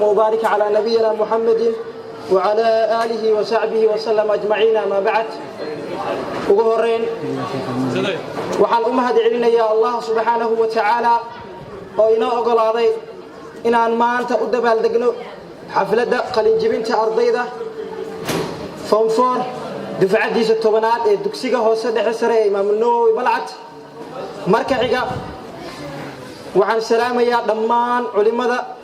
وبارك على نبينا محمد وعلى آله وصحبه وسلم أجمعين. ما بعد وقهرين وحال أمهد علينا يا الله سبحانه وتعالى وإنا أقول هذا إن ما أنت أدبال دقنو حفلة قليل جبنت أرضيدة فونفور دفعت ديس التوبنات دكسيقة هو سدح سري إمام النووي بلعت مركعيقة وعن سلامة يا دمان علماء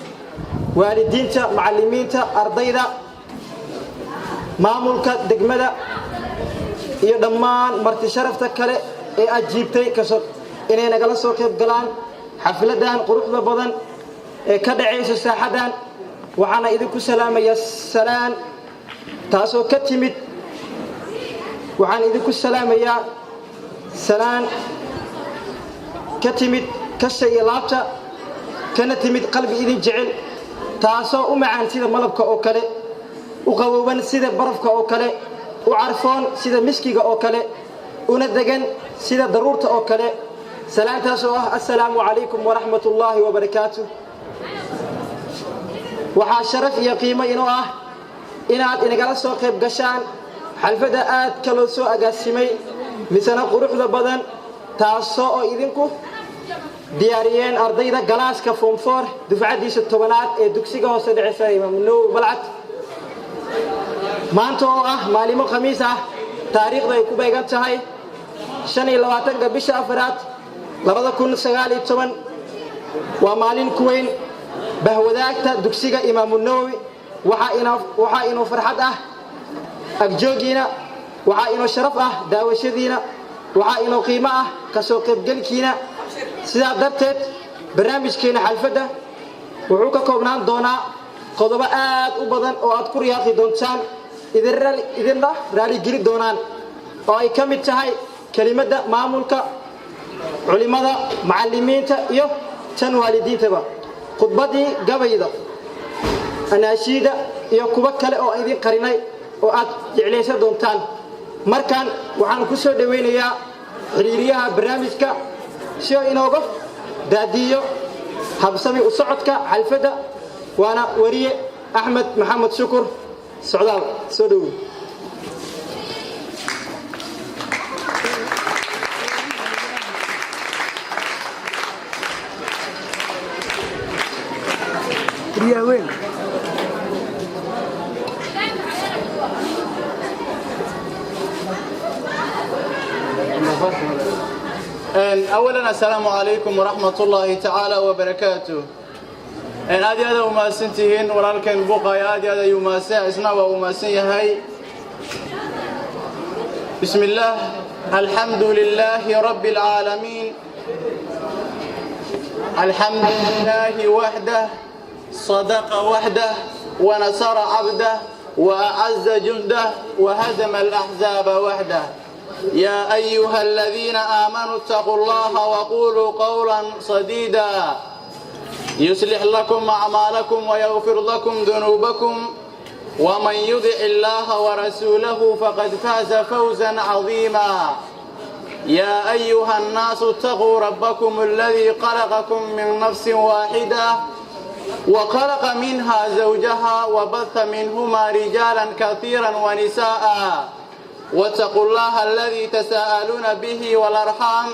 والدينتا معلمينتا أرضيدة مامولكا دقمدا iyo dhammaan marti sharafta kale ee ajiibtay kasoo inay nagala soo qayb galaan xafladan quruxda badan ee ka dhacaysa saaxadan waxaana idinku salaamayaa salaan taasoo ka timid waxaan idinku salaamayaa salaan ka timid kasha iyo laabta kana timid qalbi idin jecel taasoo u macaan sida malabka oo kale u qabooban sida barafka oo kale وعرفون سيدا مسكيغا او كالي وندغن سيدا ضرورتا او كالي سلامتا سواه السلام عليكم ورحمة الله وبركاته وحا شرف يا قيمة إنو إناد إنقال سو قيب قشان حلفدا آد كالو سو أقاسمي مثلا قروح ذا بدن تاسو او إذنكو دياريين أرضيدا قلاس كفوم فور دفعات ديس التوبنات دوكسيغا هو سدع سايما منو بلعت maanta oo maalimo khamiis taariikhda ay ku beegan tahay 25 bisha afraad 2019 waa maalin ku weyn bahwadaagta dugsiga Imaam Nawawi waxa inoo farxad agjoogina waxa inoo sharaf daawashadiina waxa inoo qiimo ka soo qaybgalkiina sidaa darteed barnaamijkeena xalfada wuxuu ka koobnaan doonaa qodobo aad u badan oo aad ku riyaaqi doontaan idinna raali geli doonaan oo ay kamid tahay kelimada maamulka culimada macallimiinta iyo tan waalidiintaba khudbadii gabayda anaashiida iyo kuwa kale oo idin qarinay oo aad jeclaysan doontaan markan waxaan ku soo dhaweynayaa xiriiriyaha barnaamijka si inooga daadiyo habsami u socodka xalfada وانا وريه احمد محمد شكر سعدال سودو ريا وين اولا السلام عليكم ورحمة الله تعالى وبركاته هذه هذا وماسنتهن ولكن بقى هذه هذا يماسن اسنا وماسن هاي بسم الله الحمد لله رب العالمين الحمد لله وحده صدق وحده ونصر عبده وأعز جنده وهزم الأحزاب وحده يا أيها الذين آمنوا اتقوا الله وقولوا قولا سديدا يصلح لكم أعمالكم ويغفر لكم ذنوبكم ومن يطع الله ورسوله فقد فاز فوزا عظيما يا أيها الناس اتقوا ربكم الذي خلقكم من نفس واحدة وخلق منها زوجها وبث منهما رجالا كثيرا ونساء واتقوا الله الذي تساءلون به والأرحام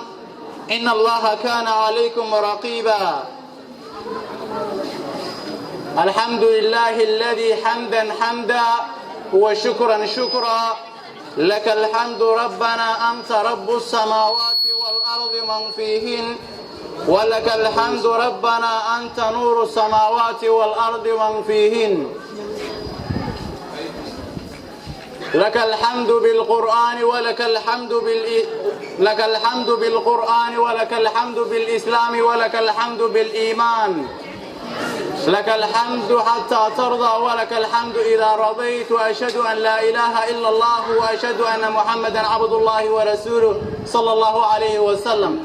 إن الله كان عليكم رقيبا الحمد لله الذي حمدا حمدا وشكرا شكرا لك الحمد ربنا أنت رب السماوات والأرض من فيهن ولك الحمد ربنا أنت نور السماوات والأرض من فيهن لك الحمد بالقرآن ولك الحمد لك الحمد بالقرآن ولك الحمد بالإسلام ولك الحمد بالإيمان لك الحمد حتى ترضى ولك الحمد إذا رضيت وأشهد أن لا إله إلا الله وأشهد أن محمدا عبد الله ورسوله صلى الله عليه وسلم.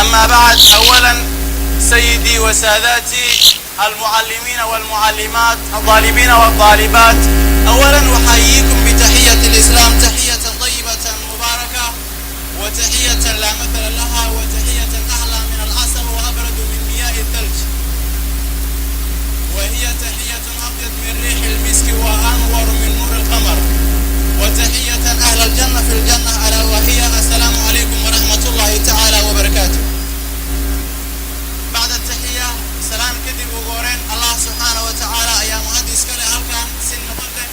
أما بعد، أولا سيدي وساداتي المعلمين والمعلمات الطالبين والطالبات، أولا أحييكم بتحية الإسلام، تحية طيبة مباركة وتحية لا مثل لها وتحية أحلى من العسل وأبرد من مياه الثلج، وهي الزمر وتحية أهل الجنة في الجنة ألا وهي السلام عليكم ورحمة الله تعالى وبركاته. بعد التحية سلام كذب وقورين الله سبحانه وتعالى يا مهندس كله هلكان سن مقدة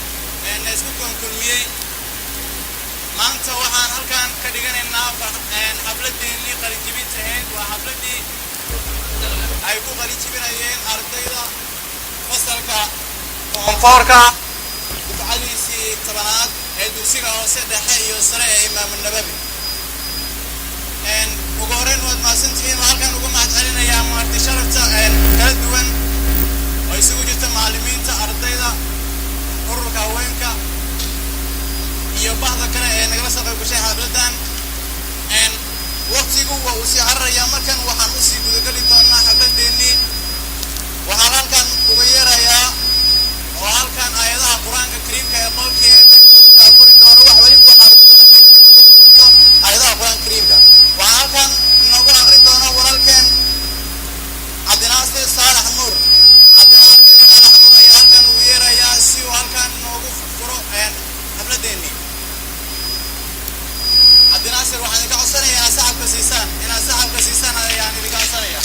نسكتكم كل مية ما أنت وحان هلكان كديجان الناف حفلتي اللي قريب جبتهن وحفلتي أيكو قريب جبناين أرضيدا فصلك وانفارك وفعليسي تبنات دوسيغا وسيدة حي وسرع إمام النبوي وقورين ود ما سنتين وهلكان وقوم علينا يا مارتي شرفتا كلا دوان ويسوي جت معلمين أرضيدا قرك وينك iyo bahda kale ee nagala soo qayb gashay xafladan waqtigu waa uu sii cararaya markan waxaan u sii gudagali doonaa xafladeennii waxaan halkan uga yeerayaa oo halkan aayadaha qur-aanka kariimka ee qolkii ee kori doono wax waliba waxaa aayadaha qur-aanka kariimka waxaan halkan inoogu aqrin doona walaalkeen cabdinaasir saalax nuur ayaa halkan uga yeerayaa si uu halkan noogu furo xafladeennii عبد الناصر waxaan idinka codsanayaa inaad saxabka siisaan ayaan idinka codsanayaa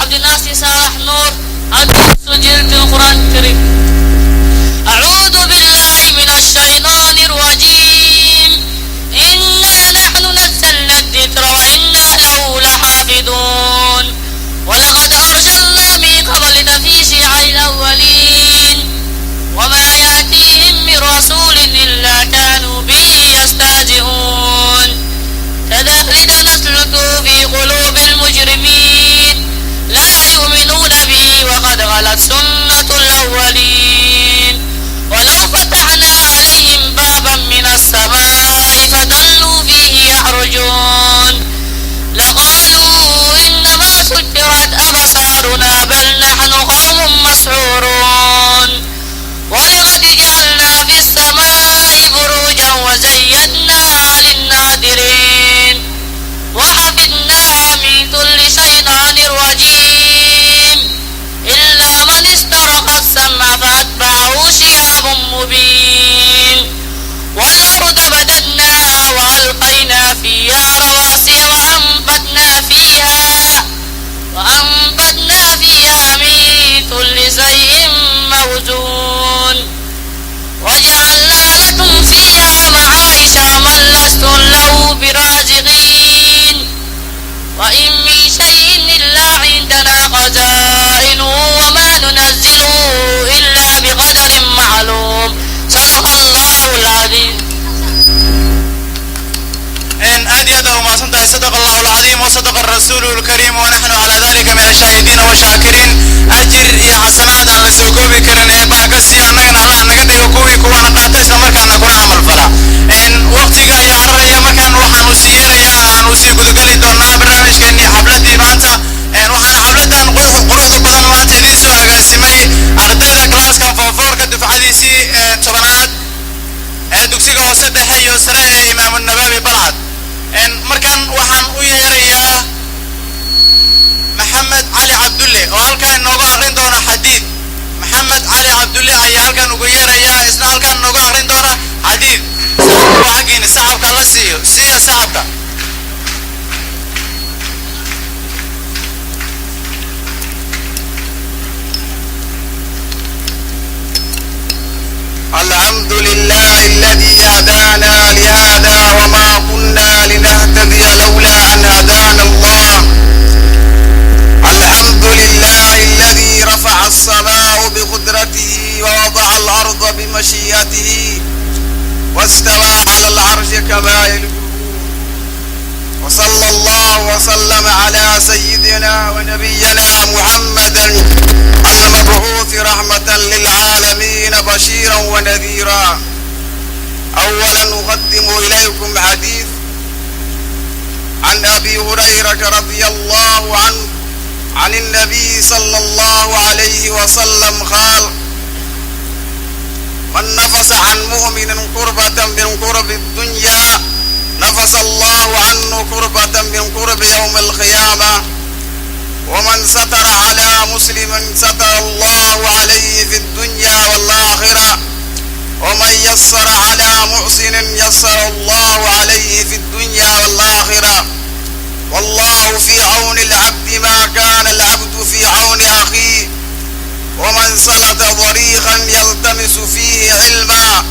عبد الناصر صالح نور أدرس سجلت القرآن الكريم. أعوذ بالله من الشيطان الرجيم. إنا نحن نزلنا الذكر وإنا له لحافظون ولقد أرسلنا من قبلك في شيع الأولين وما يأتيهم من رسول إلا كانوا به يستهزئون كذلك نسلكه في قلوب المجرمين لا يؤمنون به وقد غلت سنة الأولين ولو فتحنا عليهم بابا من السماء فظلوا فيه يعرجون لقالوا إنما سكرت أبصارنا بل نحن قوم مسحورون ولقد جعلنا في السماء بروجا وزيناها للناظرين وحفظناها من كل شيطان رجيم إلا من استرق السمع فأتبعه شهاب مبين والأرض مددناها وألقينا فيها رواسي وأنبتنا فيها من كل شيء موزون وجعلنا لكم فيها معايش ومن لستم له برازقين وإن من شيء إلا عندنا خزائنه وما ننزله إلا بقدر معلوم صدق الله العظيم. أديده وما صدق الله العظيم وصدق الرسول الكريم ونحن على ذلك من الشاهدين والشاكرين أجر يا حسنات على سوكوبي كرن إبا كسي أننا الله نقدر كوي كوانا قاتش لمركا نكون عمل فلا وقتك يا عرر يا مكان وحن نسير يا نسي قدقلي دونا برنامج كني حفلتي مانتا وحن حفلتان قروح بدن مانتا ديسو أغاسمي أرديدا كلاس كان فوفور كدفع ديسي تبنات دوكسيغا وسد حي وسرع إمام النبوي بلعد markan waxaan u yeerayaa maxamed cali cabdulle oo halkan inooga aqrin doona xadiid maxamed cali cabdulle ayaa halkan uga yeerayaa isna halkan inooga aqrin doona xadiid xaggiina saxabka la siiyo saxabka الحمد لله الذي هدانا لهذا وما كنا لنهتدي لولا أن هدانا الله. الحمد لله الذي رفع السماء بقدرته ووضع الأرض بمشيئته واستوى على العرش كما يليق. وصلى الله وسلم على سيدنا ونبينا محمد المبعوث رحمة للعالمين بشيرا ونذيرا. أولا أقدم إليكم حديث عن أبي هريرة رضي الله عنه عن النبي صلى الله عليه وسلم قال: من نفس عن مؤمن كربة من كرب الدنيا نفس الله عنه كربة من كرب يوم القيامة، ومن ستر على مسلم ستر الله عليه في الدنيا والآخرة، ومن يسر على محسن يسر الله عليه في الدنيا والآخرة، والله في عون العبد ما كان العبد في عون أخيه، ومن سلك طريقا يلتمس فيه علما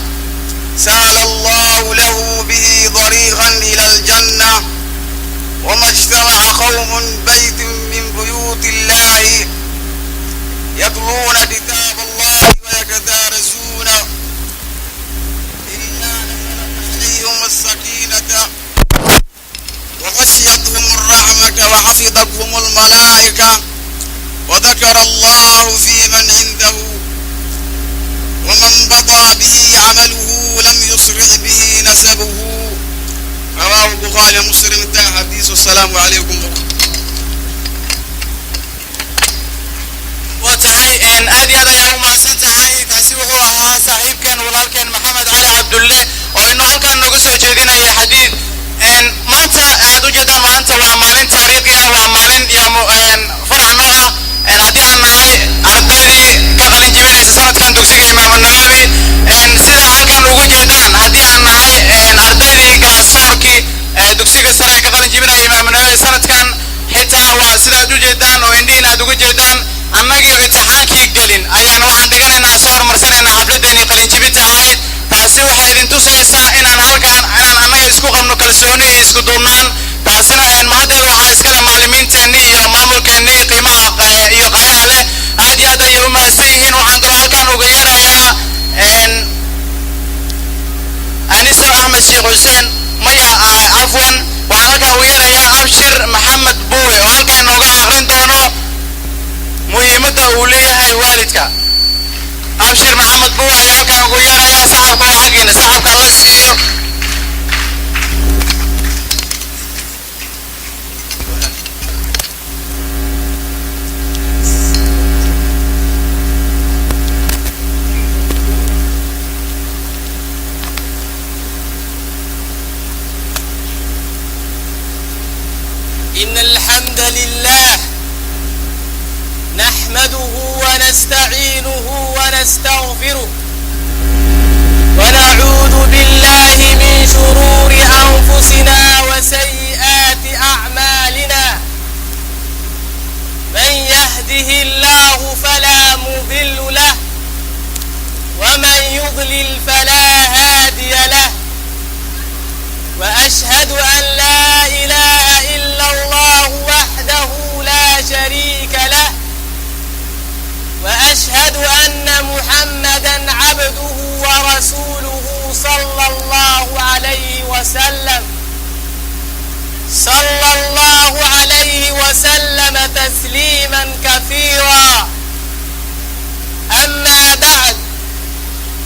سهل الله له به طريقا إلى الجنة. وما اجتمع قوم بيت من بيوت الله يتلون كتاب الله ويتدارسونه إلا نزلت عليهم السكينة وغشيتهم الرحمة وحفظتهم الملائكة وذكر الله في من عنده، ومن بطأ به عمله لم يسرع به نسبه. رواه البخاري ومسلم. انتهى الحديث. والسلام عليكم. وتهي ان ادي هذا يوم ما سنتهي كسوه صاحبكن ولكن محمد علي عبد الله وانه halkan nagu soo jeedinaya xadiid maanta aad u jeedaan maanta waa maalin taariikhi ah, waa maalin farax noo ah haddii aan nahay ardaydii ka qalin jebinaysa sanadkan dugsiga Imaam Nawawi sida halkan ugu jeedaan haddii aan nahay ardaydii galasoorkii dugsiga sare ka qalin jebinaya Imaam Nawawi sanadkan xitaa waa sida aad u jeedaan oo indhihiin aad ugu jeedaan annagii imtixaankii gelin ayaan waxaan dhiganaynaa soo hormarsanaynaa xafladeenii qalin jebinta ahayd. taasi waxay idin tusaysaa inaan halkaan annaga isku qabno kalsooni iyo isku duubnaan. taasina mahaddeed waxaa iskale macallimiinteennii iyo maamulkeennii qiimaha iyo qayaha leh. aad iyo aad ayay u mahadsan yihiin. waxaan kaloo halkaan uga yeerayaa أنيس أحمد شيخ حسين ميا عفوا وهلكا ويليا أبشر محمد بوي وهلكا نوغا أخرين دونو مهمة أولية والدك. أبشر محمد بوي هلكا ويليا صاحبك وحقين صاحبك الله سيو. إن الحمد لله نحمده ونستعينه ونستغفره ونعوذ بالله من شرور أنفسنا وسيئات أعمالنا. من يهده الله فلا مضل له ومن يضلل فلا هادي له. وأشهد أن لا إله إلا الله وحده لا شريك له. وأشهد أن محمدًا عبده ورسوله صلى الله عليه وسلم صلى الله عليه وسلم تسليمًا كثيرًا. أما بعد،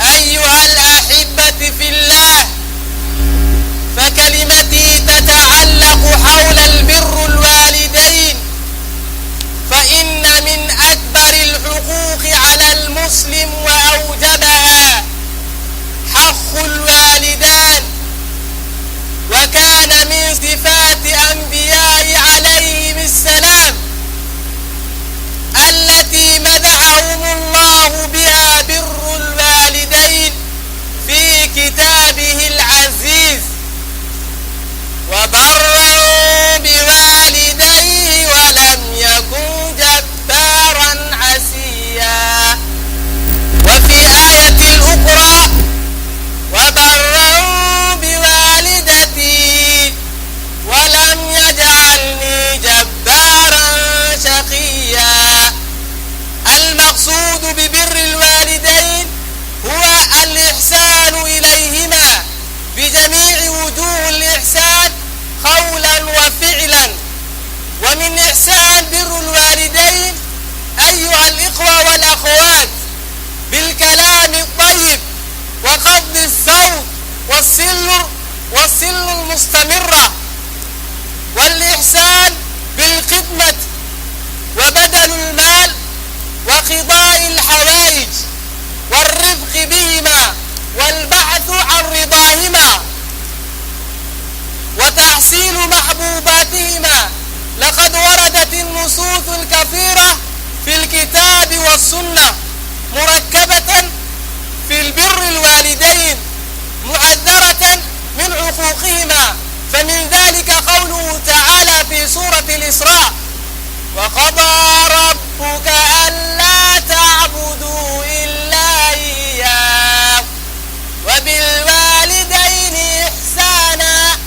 أيها الأحبة في الله، والسل المستمرة، والإحسان بالخدمة وبذل المال وقضاء الحوائج والرفق بهما والبحث عن رضاهما وتحصيل محبوباتهما. لقد وردت النصوص الكثيرة في الكتاب والسنة مركبة في البر الوالدين معذرة من عقوقهما، فمن ذلك قوله تعالى في سورة الإسراء: وقضى ربك ألا تعبدوا إلا إياه وبالوالدين إحسانا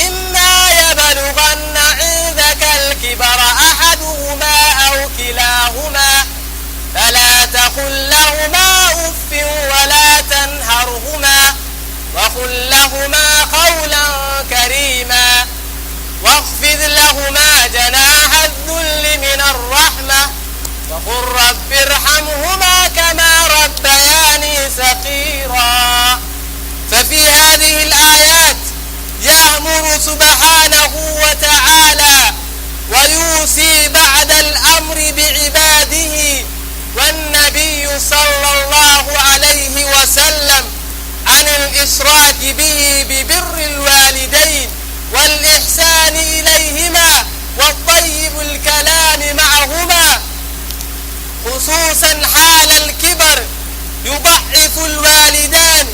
إما يبلغن عندك الكبر أحدهما أو كلاهما فلا تقل لهما أف ولا تنهرهما وقل لهما قولا كريما واخفض لهما جناح الذل من الرحمة وقل رب ارحمهما كما ربياني صغيرا. ففي هذه الآيات يأمر سبحانه وتعالى ويوصي بعد الأمر بعباده، والنبي صلى الله عليه وسلم عن الإشراك به ببر الوالدين والإحسان إليهما والطيب الكلام معهما، خصوصا حال الكبر يضعف الوالدان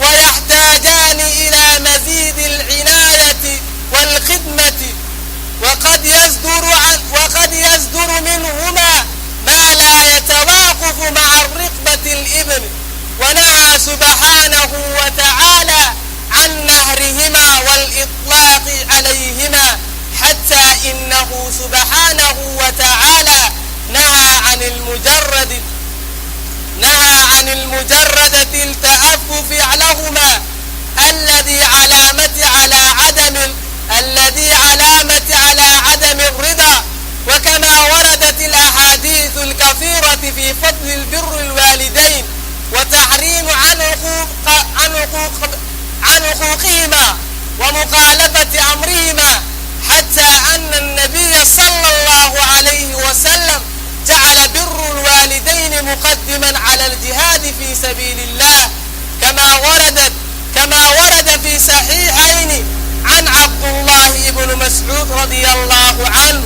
ويحتاجان إلى مزيد العناية والخدمة، وقد يصدر منهما ما لا يتوافق مع الرغبة الابن، ونهى سبحانه وتعالى عن نهرهما والإطلاق عليهما، حتى إنه سبحانه وتعالى نهى عن المجرد التأفف لهما الذي علامة على عدم الرضا. وكما وردت الأحاديث الكثيرة في فضل البر الوالدين وتحريم عن حقوقهما ومخالفة أمرهما، حتى أن النبي صلى الله عليه وسلم جعل بر الوالدين مقدما على الجهاد في سبيل الله، كما ورد في صحيحين عن عبد الله بن مسعود رضي الله عنه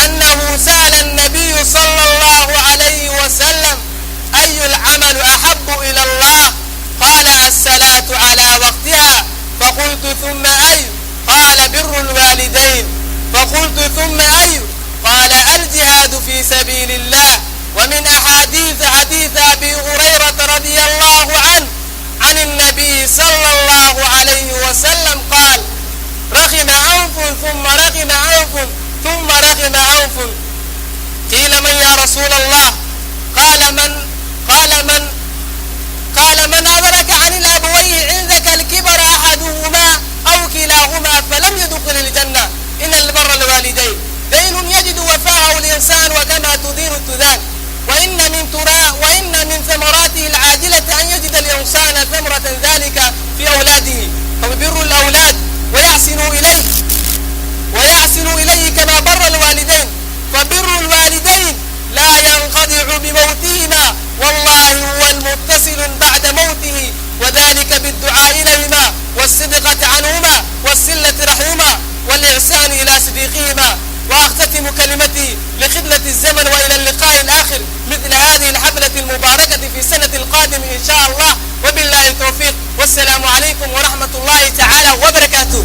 أنه سأل النبي صلى الله عليه وسلم: أي العمل أحب إلى الله؟ قال: الصلاة على وقتها. فقلت: ثم أي؟ قال: بر الوالدين. فقلت: ثم أي؟ قال: الجهاد في سبيل الله. ومن حديث أبي هريرة رضي الله عنه عن النبي صلى الله عليه وسلم قال: رغم أنف ثم رغم أنف ثم رغم أنف. قيل: من يا رسول الله؟ قال: من أدرك عن الأبوين عندك الكبر أحدهما أو كلاهما فلم يدخل الجنة. إن البر الوالدين دين يجد وفاءه الإنسان وكما تدين تدان، وإن من ثمراته العاجلة أن يجد الإنسان ثمرة ذلك في أولاده، فبر الأولاد ويحسن إليه كما بر الوالدين. فبر الوالدين لا ينقطع بموتهما، والله هو المتصل بعد موته، وذلك بالدعاء إليهما والصدقة عنهما والصلة رحمهما والإحسان إلى صديقهما. وأختتم كلمتي لخدمة الزمن وإلى اللقاء الآخر مثل هذه الحفلة المباركة في السنة القادمة إن شاء الله، وبالله التوفيق، والسلام عليكم ورحمة الله تعالى وبركاته.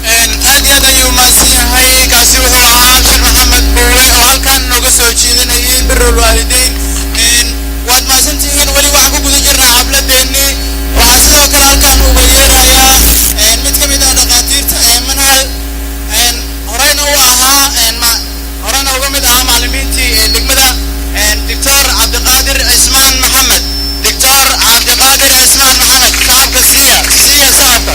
aad iyo aad ayuu mahadsan yahay. kaasi wuxuu ahaa sheekh maxamed buule oo halkan nooga soo jeedinayay birul waalideyn. waad mahadsantihiin. weli waxaan ku guda jirnaa xafladeennii. waxaa sidoo kale halkan uga yeerayaa mid ka mid ah dhakhaatiirta manhal horeyna uga mid ahaa macallimiintii degmada doctor cabdiqaadir cismaan maxamed. doctor cabdiqaadir cismaan maxamed, shacabka siiya shacabka.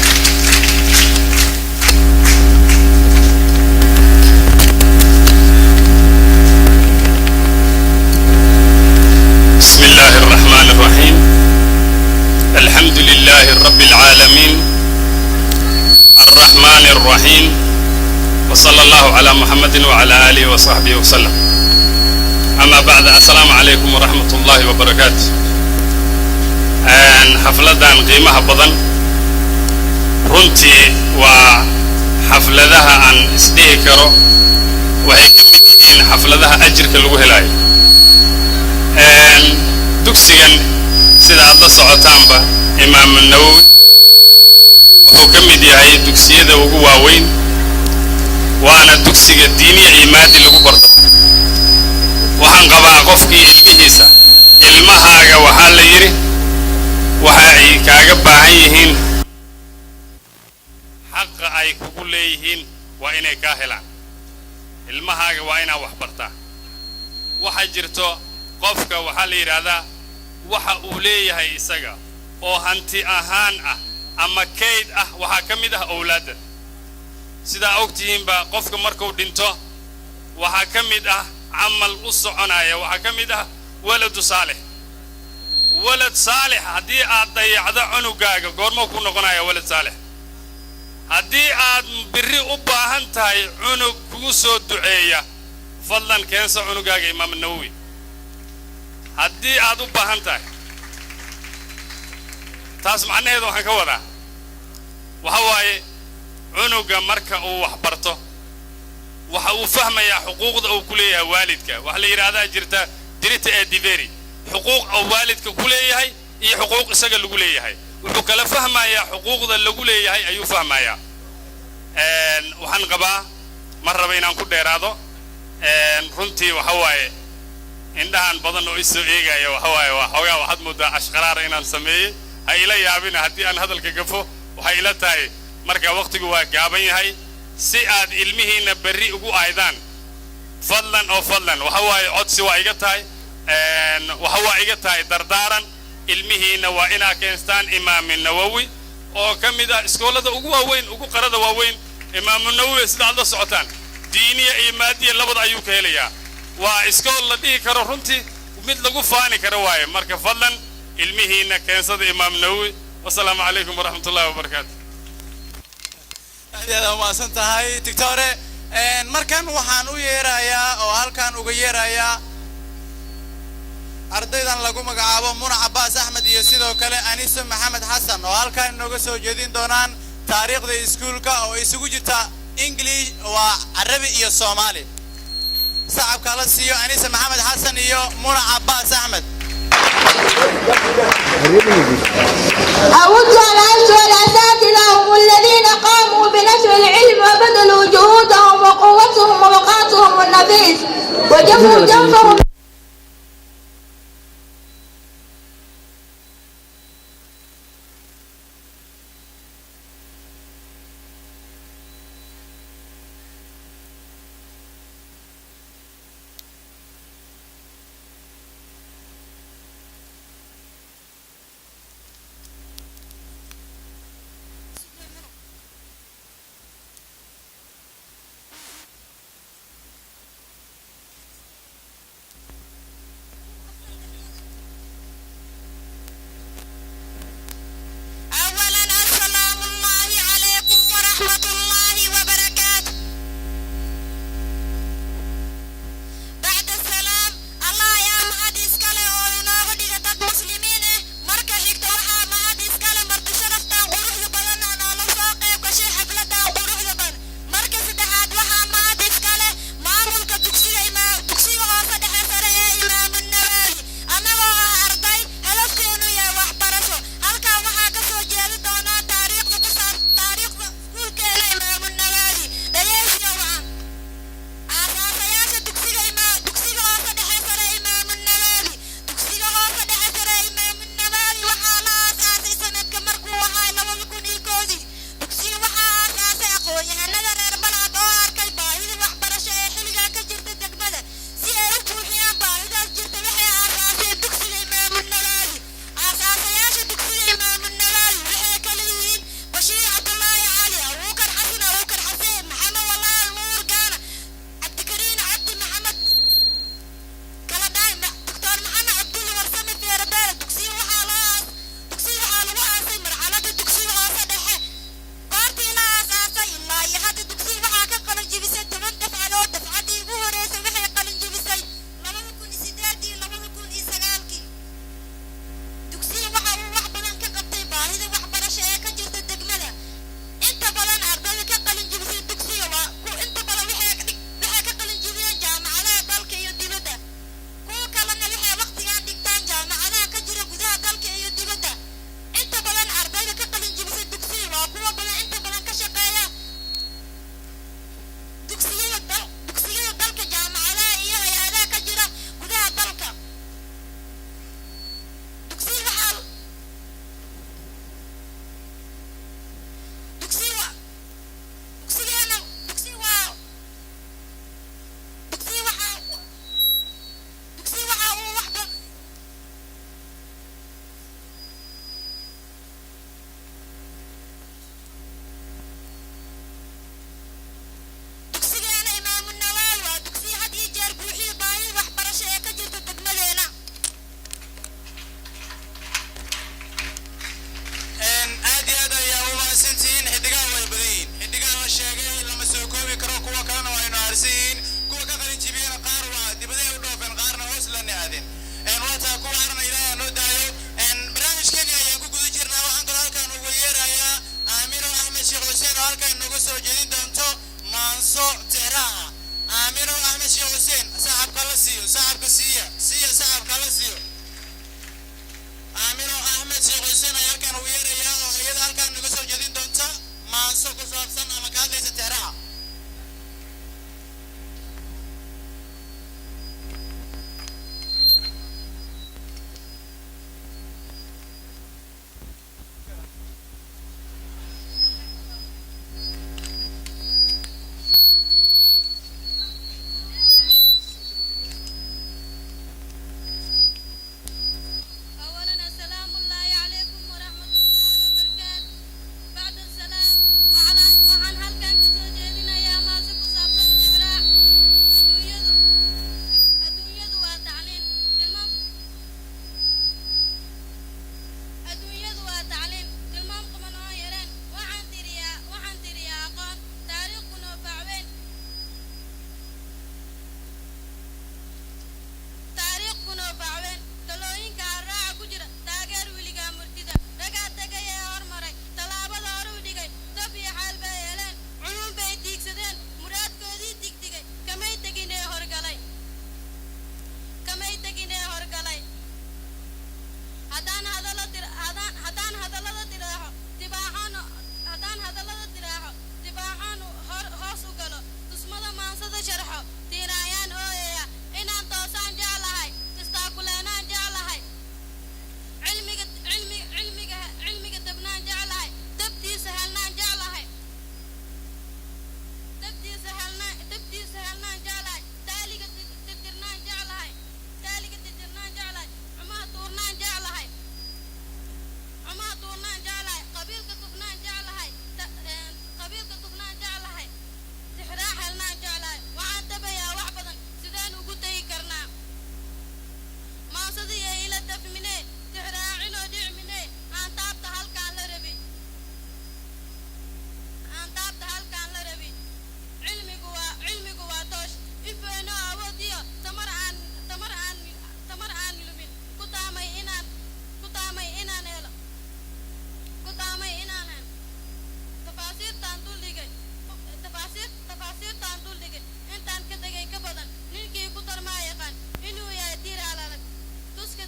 وصلى الله على محمد وعلى آله وصحبه وسلم. أما بعد، السلام عليكم ورحمة الله وبركاته. حفلة قيمة بدن runtii waa xafladaha aan isdhihi karo waxay ka mid yihiin xafladaha ajirka lagu helayo. dugsigan sida aad la socotaanba imaam nawawi wuxuu ka mid yahay dugsiyada ugu waaweyn, waana dugsiga diiniya iyo maadi lagu barto. waxaan qabaa qofkii ilmihiisa, ilmahaaga waxaa la yidhi waxa ay kaaga baahan yihiin xaqa ay kugu leeyihiin waa inay kaa helaan. ilmahaaga waa inaa wax bartaa. waxa jirto qofka waxaa la yidhaahdaa waxa uu leeyahay isaga oo hanti ahaan ah ama kayd ah waxaa ka mid ah awlaadda. sidaa ogtihiinba qofka markuu dhinto waxaa ka mid ah camal u soconaya, waxaa ka mid ah waladu saalix. walad saalix haddii aad dayacdo cunugaaga goormoo ku noqonaya walad saalix? haddii aad birri u baahan tahay cunug kugu soo duceeya, fadlan keensa cunugaaga imaam nawawi. haddii aad u baahan tahay, taas macnaheedu waxaan ka wadaa waxa waaye cunuga marka uu wax barto waxa uu fahmayaa xuquuqda uu ku leeyahay waalidka. waxa la yidhaahdaa jirta dirita ee diveri, xuquuq uu waalidka ku leeyahay iyo xuquuq isaga lagu leeyahay. wuxuu kala fahmayaa xuquuqda lagu leeyahay ayuu fahmayaa. waxaan qabaa mar raba inaan ku dheeraado. runtii waxa waaye indhahan badan oo isoo eegaya waxa waaye waa xoogaa waxaad moodaa ashqaraara inaan sameeyey. ha ila yaabina haddii aan hadalka gafo, waxay ila tahay marka waqtigu waa gaaban yahay. si aad ilmihiina berri ugu aydaan, fadlan oo fadlan waxa waaye codsi waa iga tahay, waxa waa iga tahay dardaaran. ilmihiina waa inaa keenstaan imaam nawawi oo ka mid ah iskoolada ugu waaweyn, ugu qarada waaweyn. imaam nawawi sida aad la socotaan diiniya iyo maadiya labada ayuu ka helayaa. waa iskool la dhihi karo runtii mid lagu faani karo waaye. marka fadlan ilmihiina keensada imaam nawawi. wasalaamu calaykum waraxmatullahi wabarakaatu. aad umaasan tahay doctore. markan waxaan u yeerayaa oo halkan uga yeerayaa ardaydan lagu magacaabo Muna Cabbaas Axmed iyo sidoo kale Aniso Maxamed Xasan oo halkan inooga soo jeedin doonaan taariikhda iskuulka oo isugu jirta English, waa Carabi iyo Soomaali. sacabka la siiyo Aniso Maxamed Xasan iyo Muna Cabbaas Axmed. أود أن أشكر الأساتذة هم الذين قاموا بنشر العلم وبذلوا جهودهم وقوتهم ووقاتهم النفيس وجفوا جنبهم. haddaan hadallada diraaxo dibaaxaan hoos u galo tusmada maansada sharxo tiiraayaan ooyaya inaan toosaan jeclahay istaakuleenaan jeclahay cilmiga dabnaan jeclahay dabtiisa helnaan jeclahay taaliga tirtirnaan jeclahay xumaha tuurnaan jeclahay qabiilka tufnaan jeclahay tixraax helnaan jeclahay waxaan tabayaa wax badan sideen ugu tegi karnaa maansadii ee ila dafminee tixraacinoo dhicminee aan taabta halkaan la rabi cilmigu waa toosh ifeeno awood iyo tamar aan lumin ku taamay inaan helo tafaasiirtaan duldhigay intaan ka tegay ka badan ninkii ku darmaa yaqaan inuu yahay tiir alalag tuska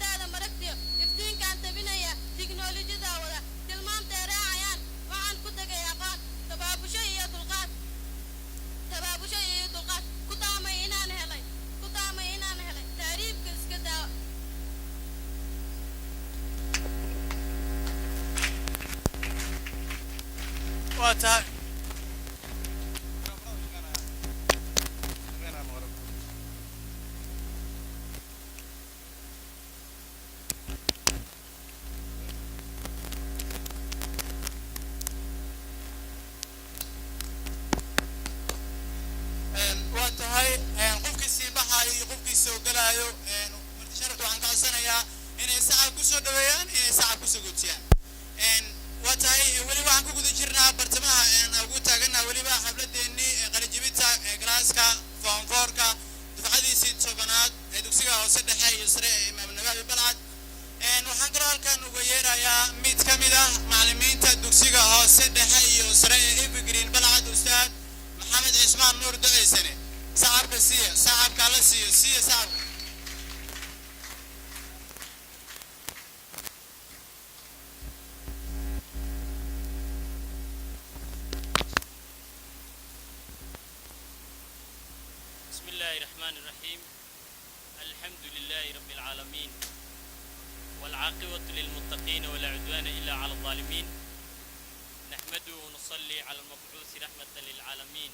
daada maragtiyo iftiinkaan tabinaya tiknoolajiyada wada tilmaamtay raacayaan waxaan ku tegay aqoon tabaabusho iyo dulqaad ku taamay inaan helay taariibka iska daawa waa tahay qofkii sii baxaayo iyo qofkii soo galaayo martisharafta waxaan ka codsanayaa inay sacab ku soo dhaweeyaan inay sacab ku soo gudjiyaan waa tahay weli waxaan ku guda jirnaa bartamaha ugu taaganaa weliba xafladeennii qalijibinta galaaska foonfoorka dufcadiisii tobanaad ee dugsiga hoose dhexe iyo sare ee imaam nabaawi balcad waxaan kaloo halkan uga yeerayaa mid ka mid ah macallimiinta dugsiga hoose dhexe iyo sare ee evergreen balcad ustaad maxamed cismaan nuur duceysane sacabka sacabka la siiyo sacabka بسم الله الرحمن الرحيم الحمد لله رب العالمين والعاقبة للمتقين ولا عدوان إلا على الظالمين نحمده ونصلي على المبعوث رحمة للعالمين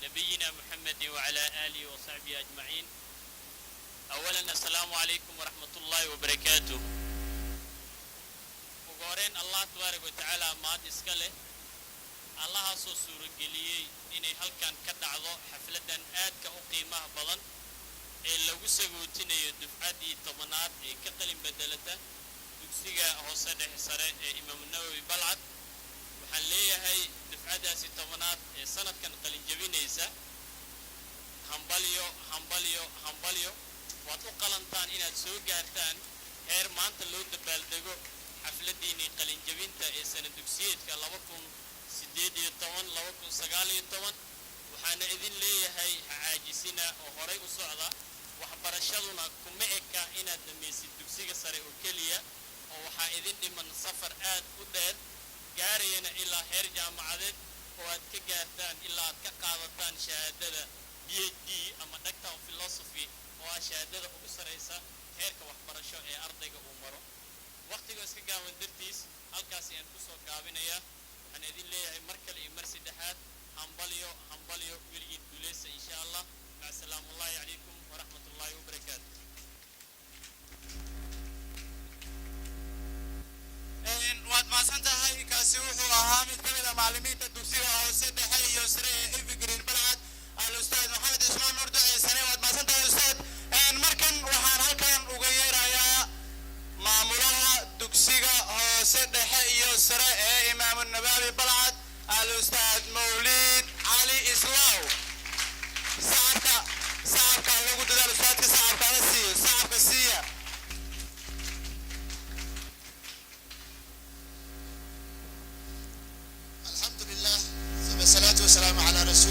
نبينا محمد وعلى آله وصحبه أجمعين أولا السلام عليكم ورحمة الله وبركاته وقورين الله تبارك وتعالى ماد إسكاله الله سو سورة قليي إني هل كان كدعضو حفلة آد كأقيمة بضن إلا وسقوتين يدفعدي طبنات كقل بدلته دكسيغا هوسده سره إمام النووي بلعد waxaan leeyahay dufcadaasi tobanaad ee sanadkan qalin jabinaysa hambalyo waad u qalantaan inaad soo gaartaan heer maanta loo dabaaldego xafladiinii qalin jabinta ee sanad dugsiyeedka 2018-2019 waxaana idin leeyahay caajisina oo horay u socda waxbarashaduna kuma eka inaad dhamaysid dugsiga sare oo keliya oo waxaa idin dhiman safar aad u dheer gaarayana ilaa heer jaamacadeed oo aad ka gaartaan ilaa aad ka qaadataan shahaadada PhD ama Doctor of Philosophy oo ah shahaadada ugu sareysa heerka waxbarasho ee ardayga uu maro waqtiga iska gaaban dartiis halkaas ayaan ku soo gaabinayaa waxaan idin leeyahay mar kale iyo mar saddexaad hambalyo weligiin guuleysta insha Allah maca salaamullaahi calaykum waraxmatullaahi wabarakaatu waad maasan tahay kaasi wuxuu ahaa mid ka mid ah macallimiinta dugsiga hoose dhexe iyo sare ee evergreen balcad al-ustaad maxamed cismaan nuur duceysane waad maasan tahay ustaad markan waxaan halkan uga yeerayaa maamulaha dugsiga hoose dhexe iyo sare ee imaamu nabaawi balcad al-ustaad mawliid cali islaaw sacabka lagu dadaal ustaadka sacabka la siiyo sacabka siiya الحمد لله ثم الصلاة والسلام على رسول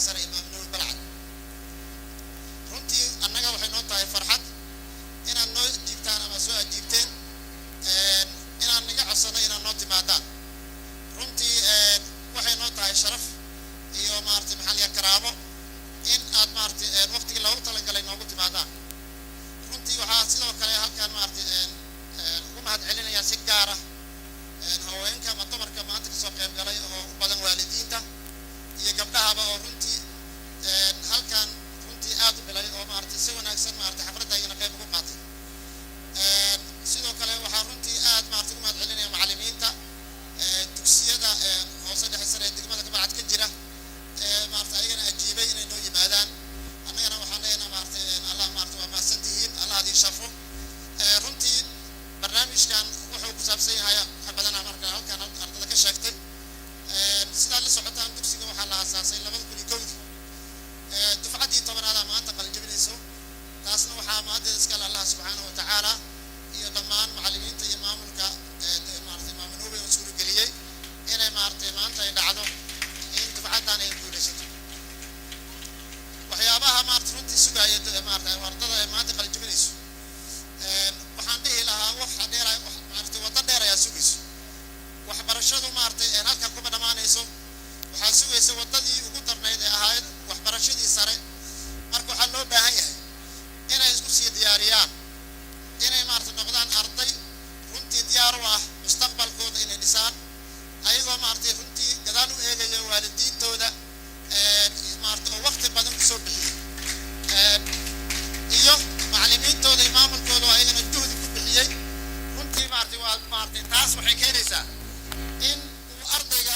sare imaam nuur balcad runtii annaga waxay noo tahay farxad inaad noo jiibtaan ama soo ajiibteen inaan naga codsano inaad noo timaadaan runtii waxay noo tahay sharaf iyo maaragtay maxaa liya karaamo in aad maaragtay waqtigii loogu talagalay noogu timaadaan runtii waxaa sidoo kale halkaan maaragtay ugu mahad celinayaa si gaar ah haweenka ama dumarka maanta kasoo qayb galay oo u badan waalidiinta iyo gabdhahaba oo runtii halkaan runtii aad u bilay oo maaragtay si wanaagsan maaragtay xafladda ayagana qayb ugu qaatay sidoo kale waxaa runtii aad maaragtay ugu mahad celinaya macallimiinta dugsiyada hoose dhexe sare ee degmada Balcad ka jira maaragtay ayagana ajiibay inay noo yimaadaan annagana waxaan leenahay maaragtay allah maaragtay waa mahadsantihiin allah idin shafo runtii barnaamijkan wuxuu ku saabsan yahay wax badan marka halkaan ardada ka sheegtay sidaa la socotaan dugsiga waxaa la aasaasay 2001 dufcaddii tobanaad maanta qalinjabinayso taasna waxaa maadeeda iska leh allah subxaanahu wa tacaala iyo dhammaan macallimiinta iyo maamulka maaragtay maamunuubay oo suurageliyey inay maaragtay maanta ay dhacdo in dufcaddan ay guulaysato waxyaabaha maaragtay runtii sugaya maaragtay ardada ee maanta qalinjabinayso waxaan dhihi lahaa waxa dheer maaragtay waddo dheer ayaa sugayso waxbarashadu maaragtay halkan kuma dhammaanayso waxaa sugaysa waddadii ugu darnayd ee ahayd waxbarashadii sare marka waxaa loo baahan yahay inay isku sii diyaariyaan inay maaragtay noqdaan arday runtii diyaar u ah mustaqbalkooda inay dhisaan ayagoo maaragtay runtii gadaal u eegaya waalidiintooda maaragtay oo waqti badan kusoo bixiyey iyo macallimiintooda iyo maamulkooda oo ayagana juhdi ku bixiyey runtii maaragtay waa maaragtay taas waxay keenaysaa in uu ardayga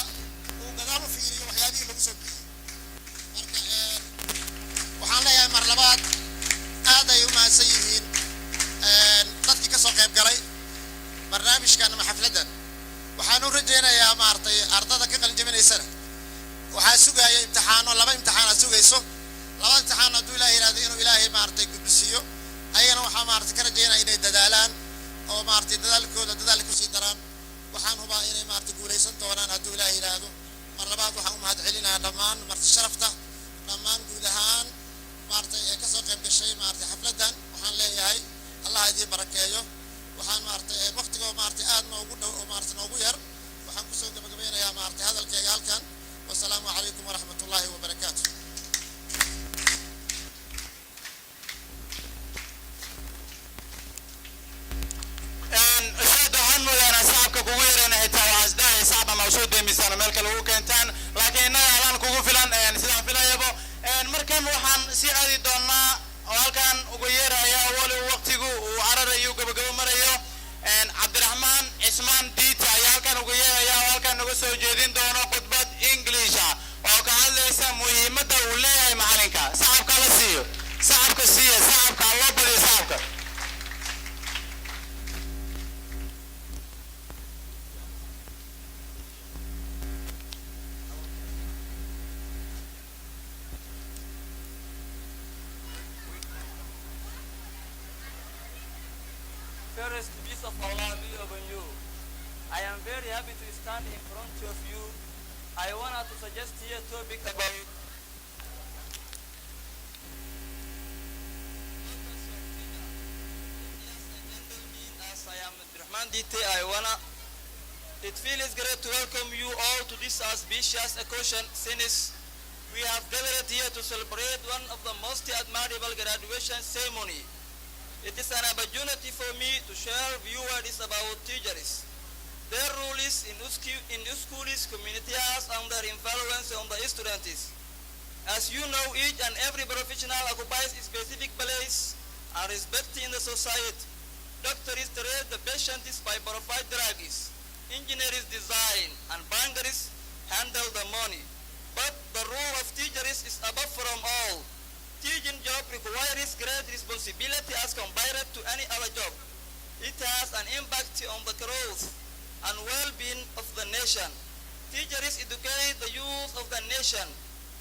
uu gadaal u fiiriyo waxyaabihii lagu soo bixiyey marka waxaan leeyahay mar labaad aad ay u mahadsan yihiin dadkii ka soo qayb galay barnaamijkan ama xafladdan waxaan u rajaynayaa maaragtay ardada ka qalinjabinaysana waxaa sugaya imtixaano 2 imtixaanaad sugayso 2 imtixaan hadduu ilaahay yidhahdo inuu ilaahay maaragtay gudbisiiyo ayagana waxaa maaragtay ka rajaynaya inay dadaalaan oo maaragtay dadaalkooda dadaal ku sii daraan waxaan hubaa inay maaragtay guulaysan doonaan hadduu ilaahay yidhaahdo mar labaad waxaan u mahad celinayaa dhammaan marti sharafta dhammaan guud ahaan maaragtay ee kasoo qayb gashay maaragtay xafladdan waxaan leeyahay allah idiin barakeeyo waxaan maaragtay waqtigoo maaragtay aad noogu dhow oo maaragtay noogu yar waxaan kusoo gabagabeynayaa maaragtay hadalkayga halkan wasalaamu calaykum waraxmatullaahi wabarakaatu صعبك كوير أنا هتا وازداه صعب موجود بمثال ملك الوكنتان لكن أنا الآن كوجو فلان يعني سلام فلان يبو مركب وحن سيادي دونا وهالكان وغير يا أول وقتيجو وعرر يو قبل مريو عبد الرحمن عثمان ديتا يا هالكان وغير يا هالكان نقصو جدين دونا خطبة إنجليزا وكان ليس مهمة دولية معلنكا صعبك على سيو صعبك سيو صعبك الله بدي صعبك First, peace of Allah be upon you. I am very happy to stand in front of you. I wanted to suggest here a topic about as I am Abdurrahman Dite, it feels great to welcome you all to this auspicious occasion since we have gathered here to celebrate one of the most admirable graduation ceremony. It is an opportunity for me to share views about teachers, their roles in schools, communities, and their influence on the students. As you know, each and every professional occupies a specific place and respect in the society. Doctors treat the patients by provide drugs. Engineers design, and bankers handle the money. But the role of teachers is above from all. Teaching job requires great responsibility as compared to any other job. It has an impact on the growth and well-being of the nation. Teachers educate the youth of the nation.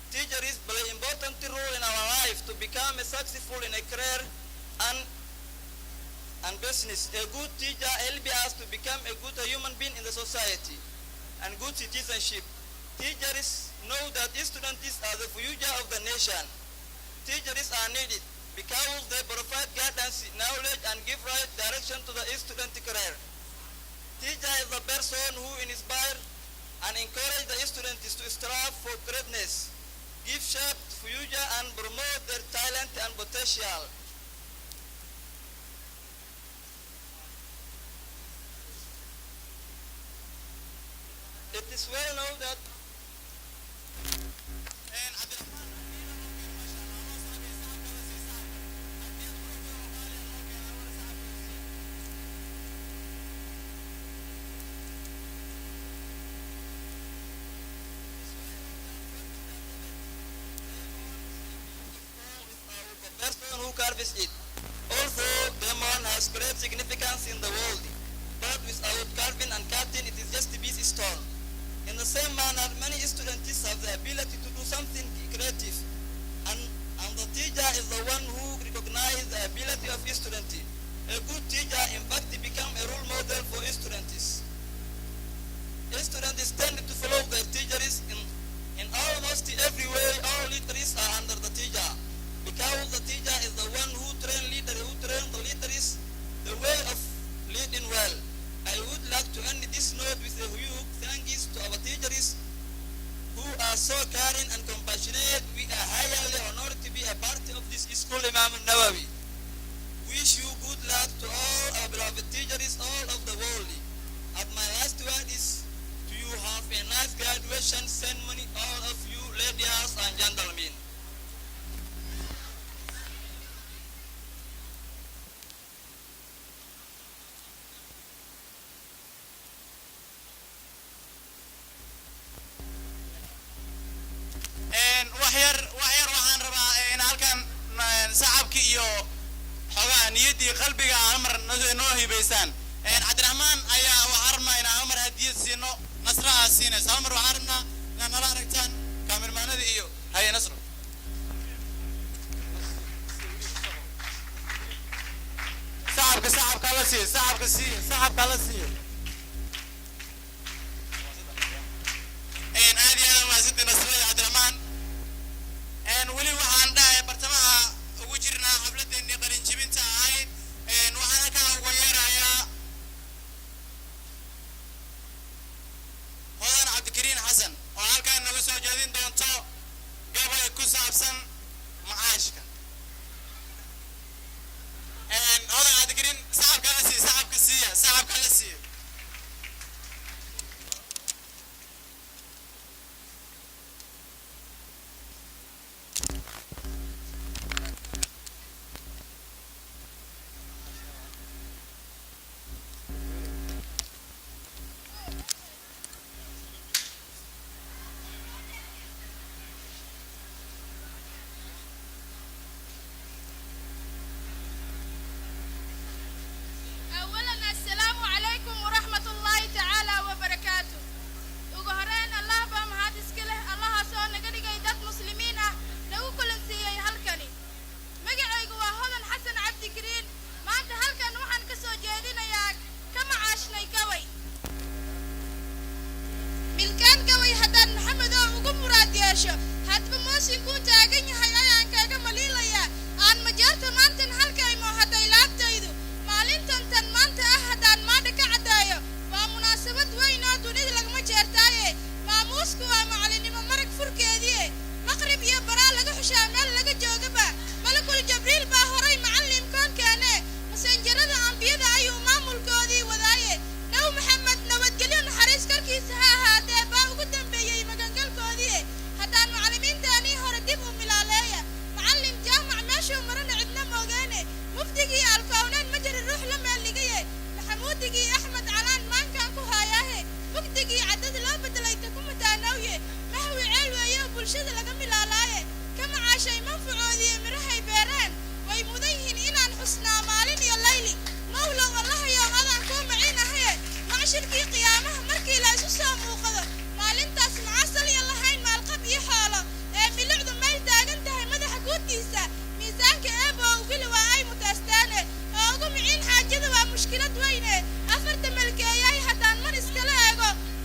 Teachers play an important role in our life to become successful in a career and business. A good teacher helps us to become a good human being in the society and good citizenship. Teachers know that students are the future of the nation. Teachers are needed because they provide guidance, knowledge, and give right direction to the student career. Teacher is the person who inspires and encourages the students to strive for greatness, give shape to future, and promote their talent and potential. It is well known that person who carves it. Also, diamond has great significance in the world, but without carving and cutting, it is just a piece of stone. In the same manner, many students have the ability to do something creative, and the teacher is the one who recognizes the ability of students. A good teacher, in fact, becomes a role model for students. Students tend to follow their teachers in almost every way. All leaders are under the teacher, because the teacher is the one who trains the leaders the way of leading well. I would like to end this note with a huge thanks to our teachers who are so caring and compassionate. We are highly honored to be a part of this school, Imam Nawawi. Wish you good luck to all our beloved teachers all of the world. And my last word is to you have a nice graduation ceremony, all of you ladies and gentlemen. waxyar waxaan rabaa in halkan saxabki iyo xogaa niyadii qalbiga amar noo hibaysaan Cabdiraxmaan ayaa waxaan rabnaa in amar hadiyad siino nasraha siinaysa amar waxaan rabnaa in nala aragtaan kaamirmaanada iyo haye nasro saxabka la siiyo saxabka la siiyo aad iyo aad waa sidii nasrada Cabdiraxmaan weli waxaan dhahay bartamaha ugu jirnaa xafladeenii qalin jibinta ahayd waxaan halkaa uga yeerayaa hodan cabdikariin xasan oo halkaan nagu soo jeedin doonto gabay ku saabsan macaashka hodan cabdikariin saxabka la siiya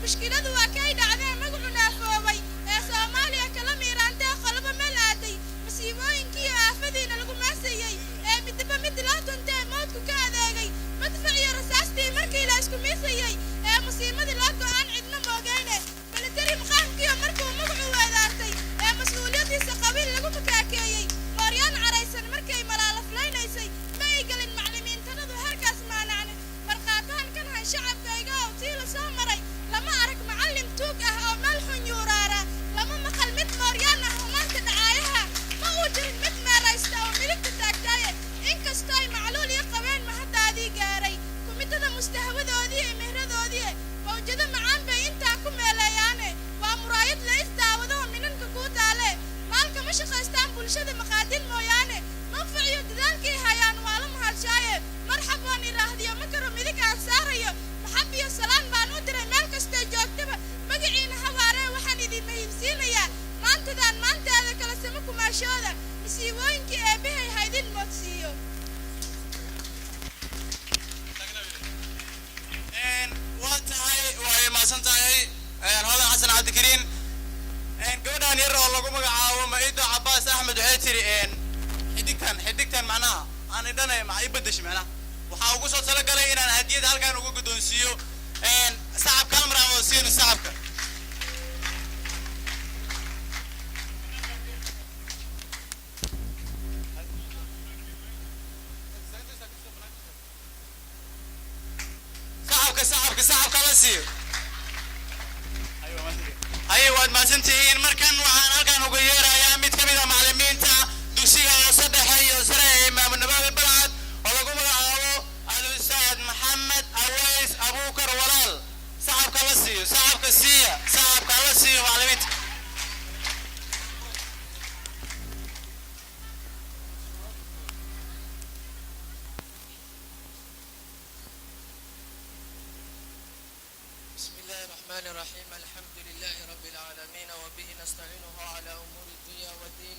mushkiladu waa kay dhacdeen magacuna foobay dilaatuntae moodku ka adeegay madfac iyo rasaastii markii la isku miisayey ee musiimadii loo go'aan cidna moogayne militari maqaamkiyo markuu magacu weedaartay ee mas-uuliyaddiisa qabiil lagu makaakeeyey mooryaan caraysan markay malaalaflaynaysay ma ay gelin maclimiintanadu heerkaas maanacnin markhaatahan kan han shacabkayga oo tii la soo maray lama arag macallim tuug ah oo meel xun yuuraara lama maqal mid mooryaan ah oo maanta dhacaayaha ma uu jirin mid meeraysta oo midigta taagtaaye inkastoo ay macluul iyo qabeen mahaddaadii gaaray kumitada mustahwadoodii iyo mihradoodii mawjado macaan bay intaa ku meeleeyaane waa muraayad la isdaawadaho minanka kuu taale maalka ma shaqaystaan bulshada maqaadil mooyaane manfac iyo dadaalkii hayaan waa la mahadshaaye marxab waan iraahdiyo ma karo midig aan saarayo maxab iyo salaan baan u diray meel kastoo joogtaba magaciina habaaree waxaan idin mahibsiinayaa maantadaan maantaada kala sama kumaashooda masiibooyinkii eebbahay haydin moodsiiyo way maasan tahay hodan xasan cabdikariin gabadhan yar oo lagu magacaabo Maido Cabbaas Axmed waxay tiri xidigtan macnaha aan idhanay ma ay badash macnaha waxa ugu soo talagalay inaan hadiyad halkan ugu guddoonsiiyo sacab camera oo siino sacabka sacabka la siiyo waad mahadsantihiin markan waxaan halkan ugu yeerayaa mid ka mid ah macallimiinta dugsiga hoose dhexe iyo sare ee Imaam Nawawi Balcad oo lagu magacaabo Al-Ustaad Maxamed Aways Abuukar Walaal sacabka la siiyo macallimiinta الرحمن الرحيم الحمد لله رب العالمين وبه نستعينه على أمور الدنيا والدين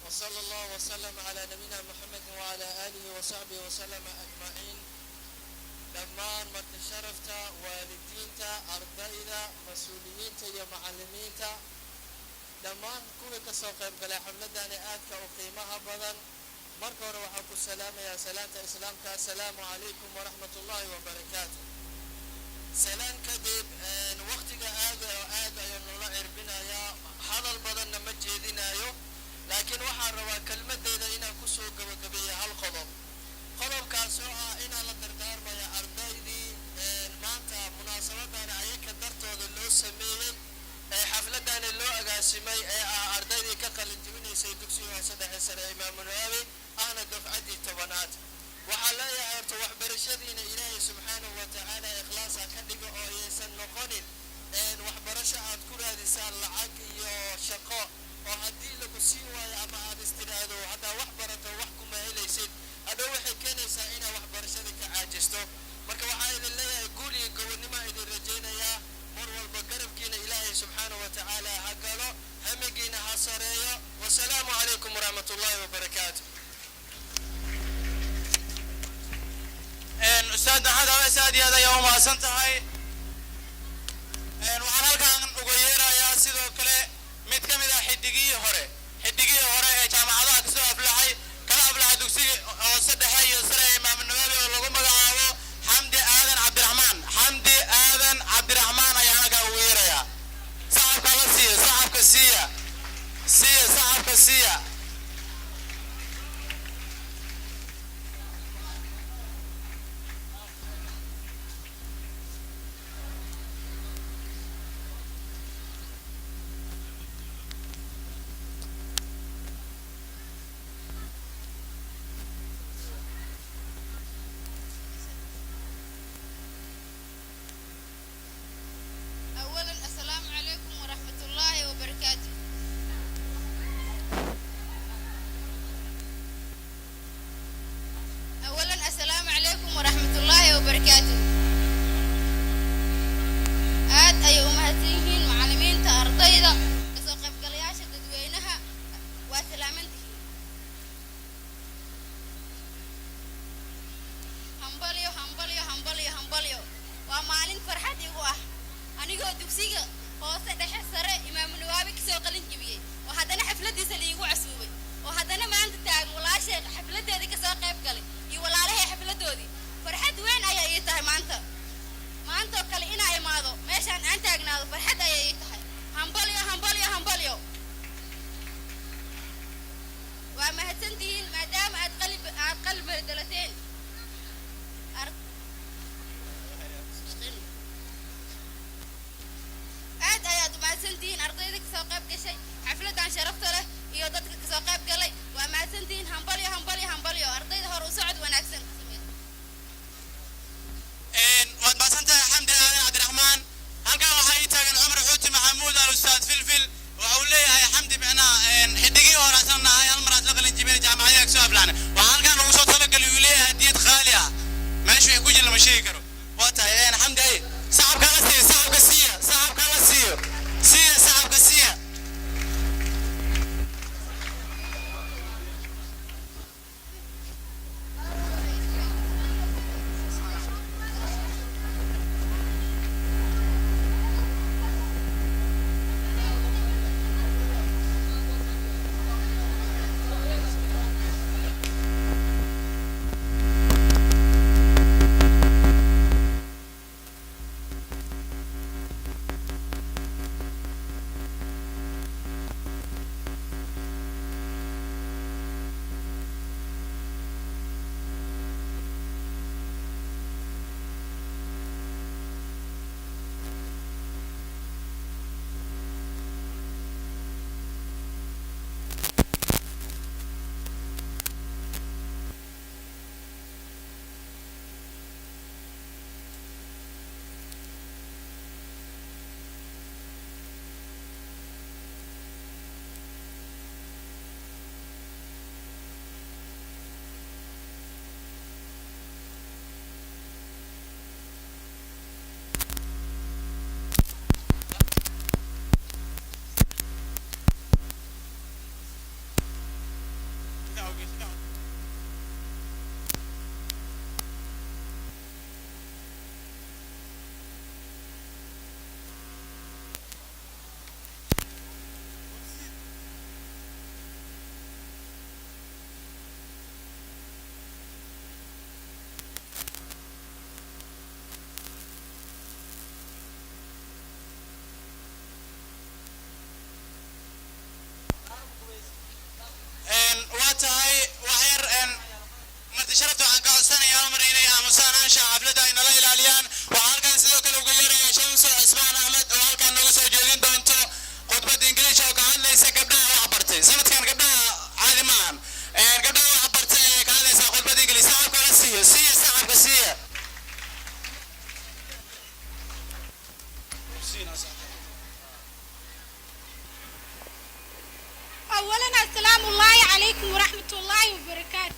وصلى الله وسلم على نبينا محمد وعلى آله وصحبه وسلم أجمعين دمان مرت شرفتا والدينتا أرضيدا مسؤولينتا يا معلمينتا دمان كوي كسوق بلا حمداني آدك وقيمها بدن مركور وحب السلام يا سلامة إسلامك السلام عليكم ورحمة الله وبركاته سلام كدب وقتك آد ينولا عربنا يا هذا البدن مجدنا يو لكن وحر روا كلمة إذا إنا كسو قبية هالقضب قضب كاسوها إنا لدردار ما يا أرضايدي مانتا مناسبة أنا أيك درتو اللو سميه حفلة أنا اللو أقاسمي أرضايدي كقل الجبني سيدكسي وصدح سنة إمام النووي أنا دفعتي تبنات وحلا يا عرت وحبرشدين إلهي سبحانه وتعالى إخلاصا كدقوا أو يسن نقنين وحبرشا عاد كل هذه سال لعاك يو شقاء وهدي لك سيوا يا أما عاد استنادو حتى وحبرته وحكم إليسين هذا وحي كان يسائنا وحبرشدك عاجستو مركا وحايد الله يقولي قولي ما إذن رجينا يا مر والبقرب كينا إلهي سبحانه وتعالى هقالو هميقينا حصريو والسلام عليكم ورحمة الله وبركاته أستاذ هذا أستاذ هذا يوم أسنتهاي وأنا كان أقوليرا يا سيدو كله متكمل حدقية هوري جامعة كسر أبلعي كلا أبلعي دكسي صدحي يسرى إمام النووي ولقوم بقى حمدي آذن عبد الرحمن أيانا كأقوليرا يا صعب كسية وبركاته. aad ay u mahadsan yihiin macallimiinta ardayda kasoo qaybgalayaasha dadweynaha waa salaamantihiin. hambalyo waa maalin farxad igu ah anigoo dugsiga hoose dhexe sare Imaam Nawawi kasoo qalin jabiyay oo haddana xafladiisa liigu casuubay وهذا ما أنت تاج ولا شيء حفلة هذيك سواء قيب قلي يولا عليها حفلة دودي فرحت وين أي يتها ما أنت وكلي إنا أي ماذا ماشان أنت أجناد فرحت أي يتها همبليو وما هتنتهين ما دام أتقلب دلتين aad ayaad u mahadsantihiin ardayda ka soo qayb gashay xafladan sharafta leh iyo dadka ka soo qayb galay waa mahadsantihiin hambalyo ardayda hore u socod wanaagsan waad mahadsantahay xamdi aadan cabdiraxmaan halkan waxaa ii taagan cumar xuuti maxamuud al ustaad filfil waxa uu leeyahay xamdi micnaa xiddigii horaasaan nahay hal maraad la qalin jibin jaamacadaha ka soo aflaana waxaa halkan ugu soo talagalay uu leeyahay hadiyad qaali ah meeshu ay ku jira lama sheegi karo waa tahay xamdi ay saxabka la siiyo saxabka siiya tahay waxyar marti sharafta waxaan ka codsanayaa hal mar inay aamusaan ansha xafladda ay nala ilaaliyaan waxaa halkan sidoo kale uga yeeraya shamso cismaan axmed oo halkan naga soo jeedin doonto khudbadda ingiliish oo ka hadlaysa gabdhaha wax bartay sanadkan gabdhaha caadi maahan gabdhaha wax bartay ee ka hadlaysa khudbadda ingiliish saxabka la siiyo saxabka siiya أولاً السلام الله عليكم ورحمة الله وبركاته.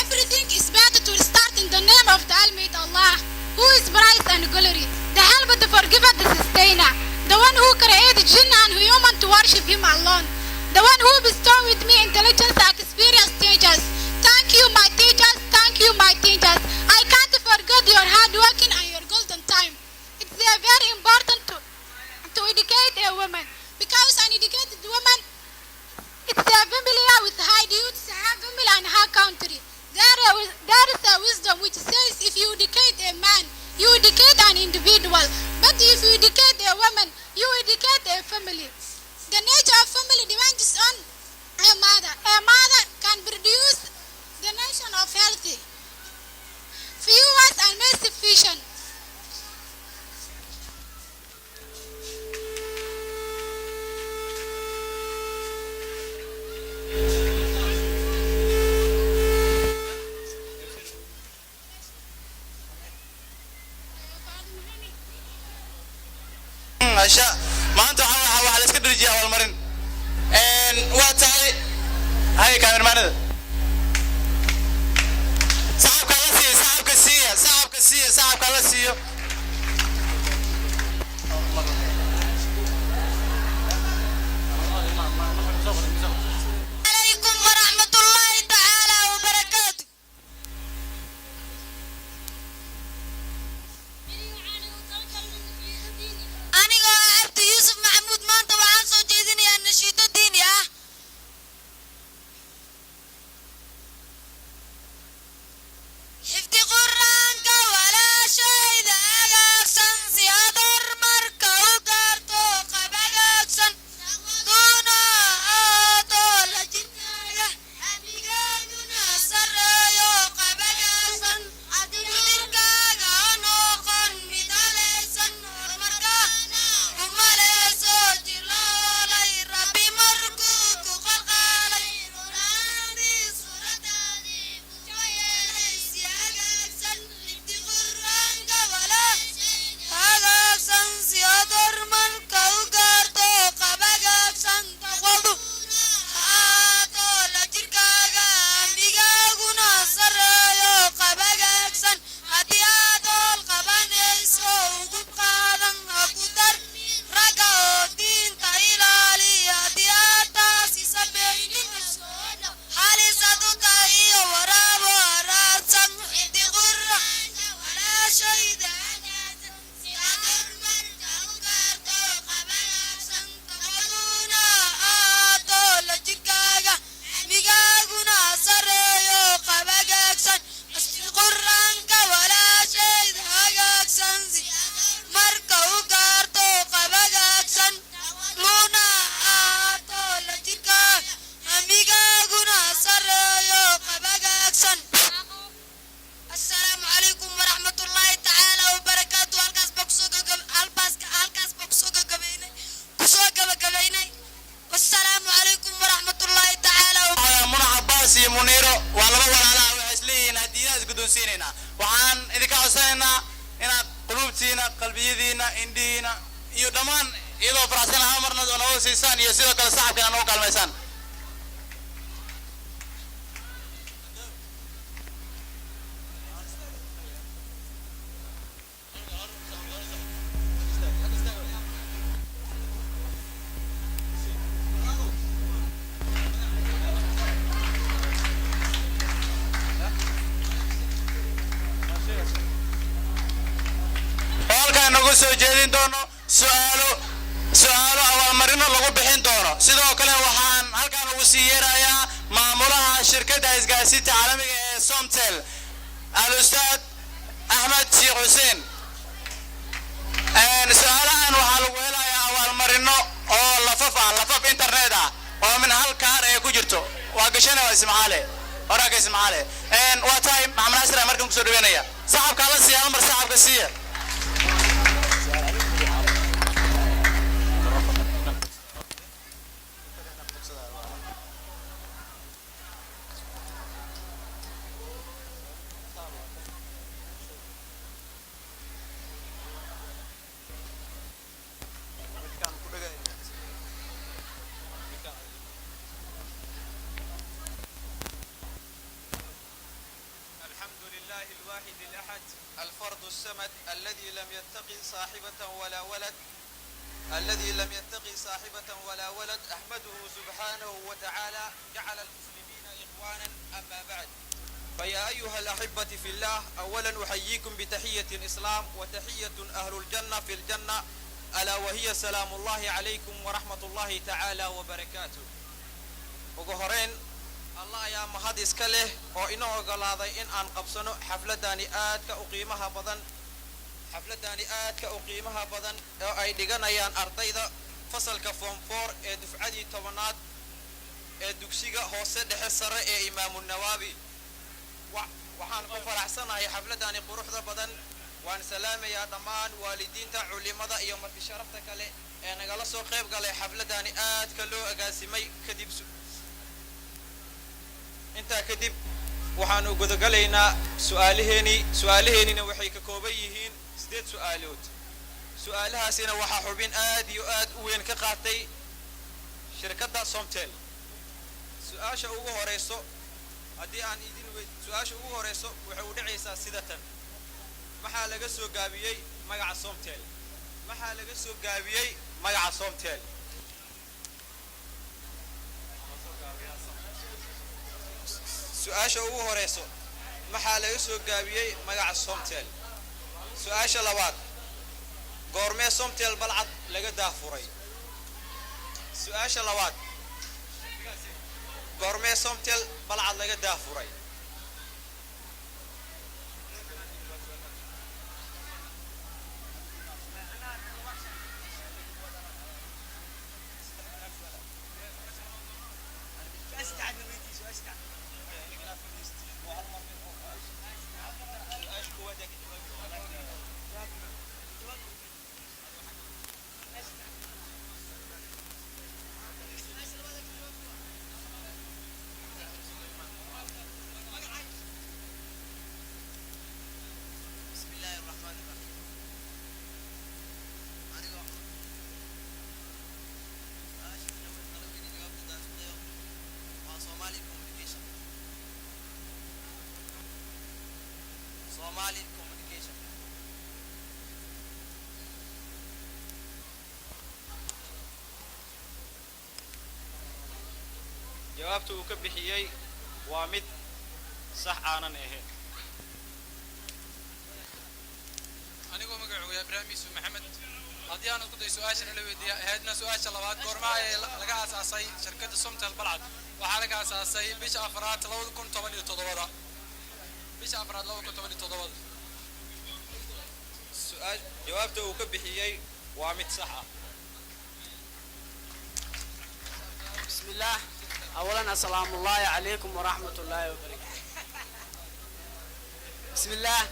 Everything is better to start in the name of the Almighty Allah, who is bright and glory, the helper, the forgiver, the sustainer, the one who created jinn and human to worship Him alone, the one who bestowed with me intelligence and experience teachers. Thank you, my teachers. Thank you, my teachers. I can't forget your hard working and your golden time. It's very important to educate a woman, because an educated woman is familiar with her duties, her family and her country. There is a wisdom which says if you educate a man, you educate an individual, but if you educate a woman, you educate a family. The nature of family depends on a mother. A mother can produce the nation of healthy, viewers and most efficient. maanta waxa la iska dirjiyaa wal marin waa tahay hay kaamirmaanada saxabka la siiyo عليكم ورحمة الله تعالى وبركاته. أنا عبد يوسف محمود مانتا وعن صوتيني quluubtiina qalbiyadiina indhihiina iyo dhammaan iyadoo faraxsan aha marna noo siisaan iyo sidoo kale saxabkana noo kaalmaysaan soo jeedin doono su'aalo abaalmarino lagu bixin doono sidoo kale waxaan halkaan ugu sii yeerayaa maamulaha shirkadda isgaarsiinta caalamiga ee Somtel al-Ustaad Ahmed Sheikh Hussein su'aalahan waxaa lagu helayaa abaalmarino oo lafaf internet ah oo min hal kaar ee ku jirto waa gashanaa Ismaaciile wararka Ismaaciile waa tahay Maxamed Nasir markaan ku soo dhaweynaya saxabka la siiya mar saxabka siiya الفرد الصمد الذي لم يتقي صاحبة ولا ولد الذي لم يتقي صاحبة ولا ولد أحمده سبحانه وتعالى جعل المسلمين إخوانا أما بعد فيا أيها الأحبة في الله أولا أحييكم بتحية الإسلام وتحية أهل الجنة في الجنة ألا وهي سلام الله عليكم ورحمة الله تعالى وبركاته وقهرين الله يا mahad iska leh oo inoo ogolaaday in aan qabsano xafladani aadka u qiimaha badan oo ay dhiganayaan ardayda fasalka form 4 ee dufcadii 10aad ee dugsiga hoose dhexe sare ee Imaam Nawawi waxaan ku faraxsanahay xafladani quruxda badan waan salaamayaa dhammaan waalidiinta culimada iyo marti sharafta kale ee nagala soo qayb galay xafladani aadka loo agaasimay kadib inta kadib waxaan u gudagalaynaa su'aalaheenina waxay ka kooban yihiin 8 su'aalood su'aalahaasina waxa xubin aad iyo aad u weyn ka qaatay shirkadda Somtel su'aasha ugu horeyso hadii aan idin su'aasha ugu horeyso waxay u dhacaysaa sidatan maxaa laga soo gaabiyay magaca Somtel su'aasha ugu horeyso maxaa laga soo gaabiyay magaca Somtel su'aasha labaad goormee Somtel balcad laga daafuray su'aasha labaad goormee Somtel balcad laga daafuray Somali communication jawaabtu uu ka bixiyay waa mid sax aanan ahayn anigoo magacaygu Ibrahim Yusuf Maxamed hadii aan ku day su'aasha la weydiiyay ahaydna su'aasha labaad goorma ay laga aasaasay shirkadda Somtel balcad waxaa laga aasaasay bisha afraad 2017 bisha afraad 2017 su'aal jawaabta uu ka bixiyay waa mid sax ah bismillah أولاً السلام الله عليكم ورحمة الله وبركاته بسم الله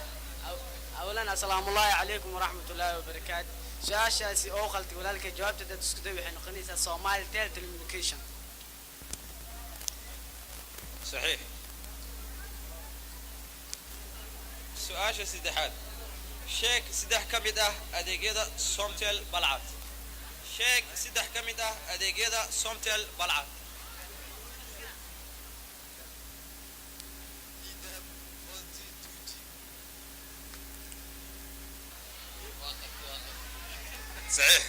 أولاً السلام الله عليكم ورحمة الله وبركاته شاشة أو خلتي ولكن جوابت تدسكتي وحين قنيسة Somali Telecommunication صحيح سؤال سدحات sheeg saddex ka mid ah adeegyada Somtel Balcad. sheeg saddex ka mid ah adeegyada Somtel Balcad. صحيح.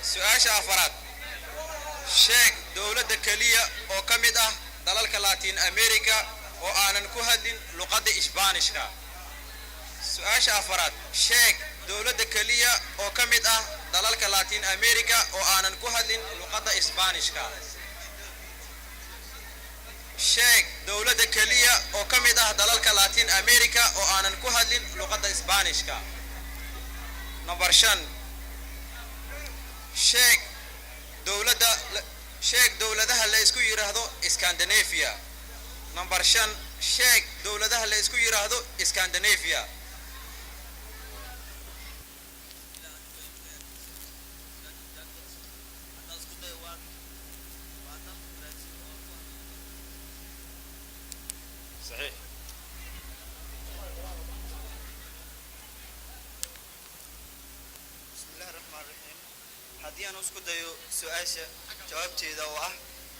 سؤال أفراد sheeg dowladda kaliya oo ka mid ah dalalka Latin America oo aanan ku hadlin luqadda Isbaanishka. su'aasha afraad sheeg dowladda kaliya oo ka mid ah dalalka Latin America oo aanan ku hadlin luqadda Isbaanishka. sheeg dowladda kaliya oo ka mid ah dalalka Latin America oo aanan ku hadlin luqadda Isbaanishka. number 5 sheeg dowladaha la isku yiraahdo Scandinavia. number 5 sheeg dowladaha la isku yiraahdo Scandinavia. صحيح. بسم الله الرحمن الرحيم. haddii aan isku dayo su'aasha jawaabteeda oo ah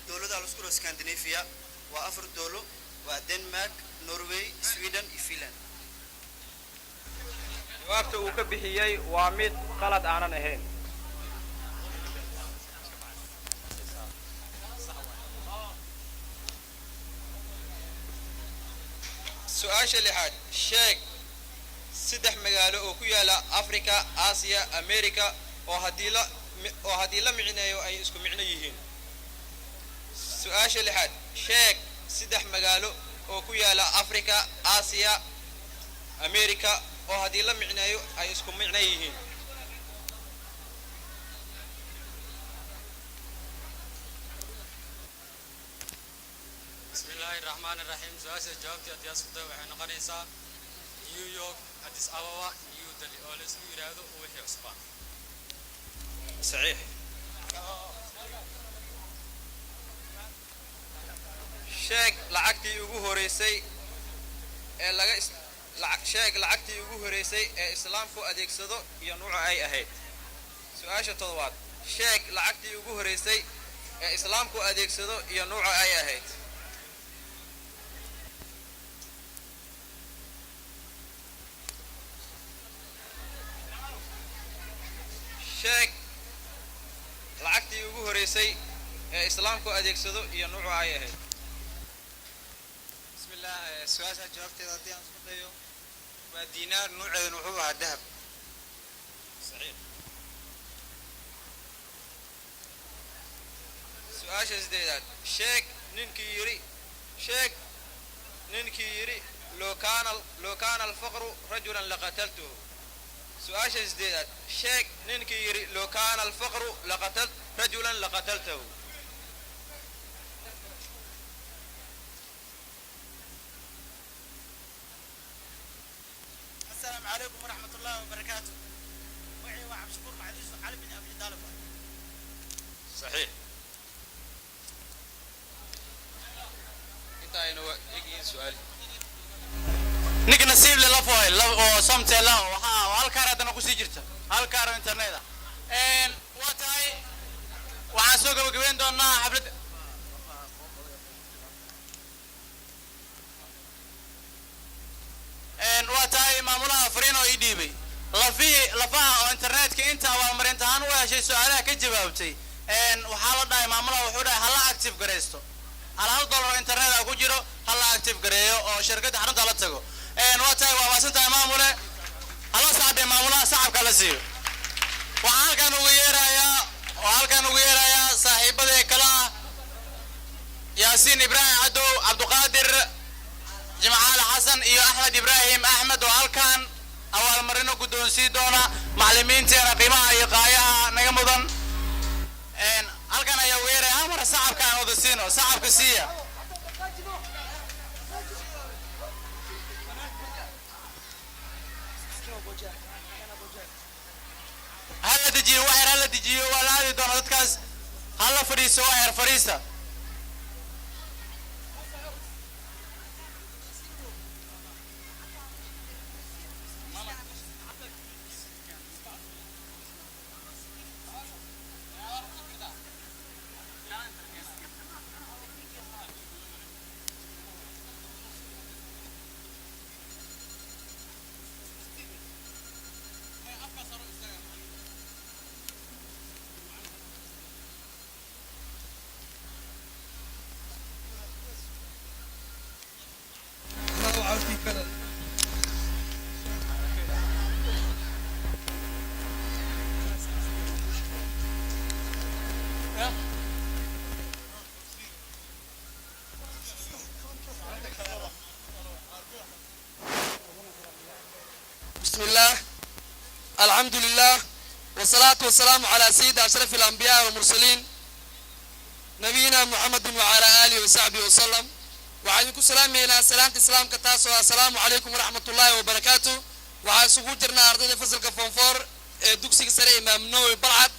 dowladaha la isku Scandinavia waa 4 dowlad waa Denmark, Norway, Sweden iyo Finland. jawaabta uu ka bixiyay waa mid qalad aanan ahayn. su'aasha lixaad sheeg saddex magaalo oo ku yaala Afrika, Aasiya, America oo haddii la micneeyo ay isku micno yihiin. su'aasha lixaad sheeg saddex magaalo oo ku yaala Afrika, Aasiya, America oo haddii la micneeyo ay isku micno yihiin. بسم الله الرحمن الرحيم. سؤال جوابتي أدي أسكت وحنا قريسا نيويورك، أديس أبابا، نيو دلهي أو لسه يرادو وحي أسبان. صحيح. sheeg lacagtii ugu horeysay ee islaamku adeegsado iyo nuuca ay ahayd. su'aasha toddobaad sheeg lacagtii ugu horeysay ee islaamku adeegsado iyo nuuca ay ahayd. sheeg lacagtii ugu horeysay ee islaamku adeegsado iyo nuuca ay ahayd. بسم الله سؤال jawaabteeda haddii aan isku dayo waa diinaar nuuceedu wuxuu ahaa dahab. صحيح. su'aasha sideedaad sheeg ninkii yiri loo kaana alfaqru rajulan laqataltuhu. su'aasha sideedaad sheeg ninkii yiri loo kaana alfaqru rajulan laqataltuhu. السلام عليكم ورحمة الله وبركاته. وعي وعب شكور معديس علي بن أبي طالب. صحيح. انت اينو ايجين سؤال ninka nasiib le la fooy oo Somtel waxa hal kaar hadana ku sii jirta hal kaar internet waa tahay waxaan soo gabagabeyn doonaa xaflad waa tahay maamulaha fariin oo ii dhiibay lafaha oo internetka inta waa marintahan u heshay su'aalaha ka jawaabtay waxaa la dhahay maamulaha wuxuu dhahay hala active gareysto $1 internet ku jiro hala active gareeyo oo shirkadda xarunta la tago waa tahay waa waasantahay maamule hala saacday maamulaha sacabka la siiyo waxaan halkan ugu yeerayaa saaxiibada kala ah yaasiin ibraahim cadow cabduqaadir jimcaale xasan iyo axmed ibraahim axmed oo halkan awaalmarino guddoonsiin doona macallimiinteena qiimaha iyo qaayaha naga mudan halkan ayaa ugu yeeraya hal mar sacabka aan wada siino sacabka siiya hala dejiyo waa la aadi doona dadkaas hala fadhiiso waa heer fadhiista بسم الله الحمد لله والصلاة والسلام على سيد أشرف الأنبياء والمرسلين نبينا محمد وعلى آله وصحبه وسلم وعليكم السلام إلى سلامة السلام كتاسو السلام عليكم ورحمة الله وبركاته وعلى سقوط جرنا أرضنا فصل كفنفور دوكسي سري إمام نووي بلعت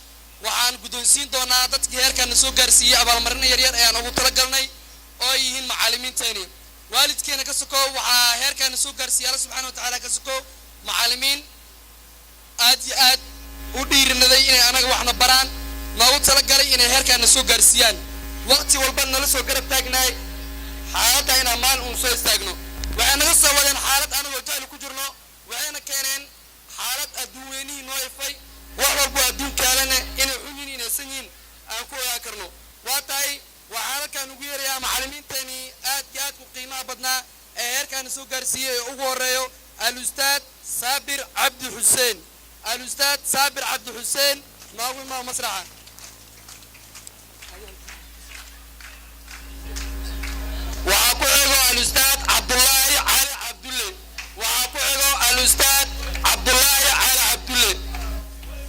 وعن قدوسين دونا دتك هيركا نسوق جرسية أبا المرنا يريان أنا أبو تلقلني أو يهين معلمين تاني والد كينا كسكو وعا هيركا نسوق جرسية الله سبحانه وتعالى كسكو معلمين آد وديرنday inay anaga waxna baraan loogu talagalay inay heerkan soo gaarsiiyaan waqti walba nala soo garab taagnay xaaladda in amaan uu soo istaagno waxay naga soo wadeen xaalad anaga jahil ku jirno waxayna keeneen xaalad adduunyadii noo ifay wax walba adduunkaalana inay xunyin inay sanyiin aan ku ogaa karno waa tahay waxaan halkan ugu yeerayaa macallimiintani aad iyo aad ku qiimaha badnaa ee heerkan soo gaarsiiyay ugu horeeyo al-ustaad saabir cabdi xuseen الأستاذ سابر عبد الحسين ناوي ما مسرحه وعقوعه الأستاذ عبد الله علي عبد الله وعقوعه الأستاذ عبد الله علي عبد الله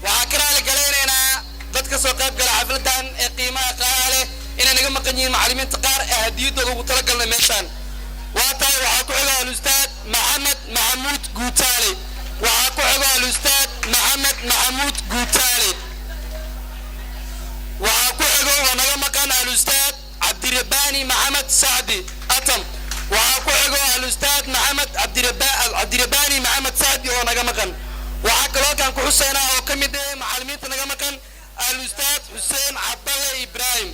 وعكرا لقلينا ضدك سوقات قال حفلتان قيمة قاله إن نجمع قنين معلمين تقار أهديد وتلقى الميشان واتاي وعقوعه الأستاذ محمود قوتالي وعقوعه الأستاذ محمود قوتالي وعقوعه ونغمكان الأستاذ عبد الرباني محمد سعدي أتم وعقوعه الأستاذ عبد الرباني محمد سعدي ونغمكان وعقلوا كان كحسينا وكمده معلمين نغمكان الأستاذ حسين عبالة إبراهيم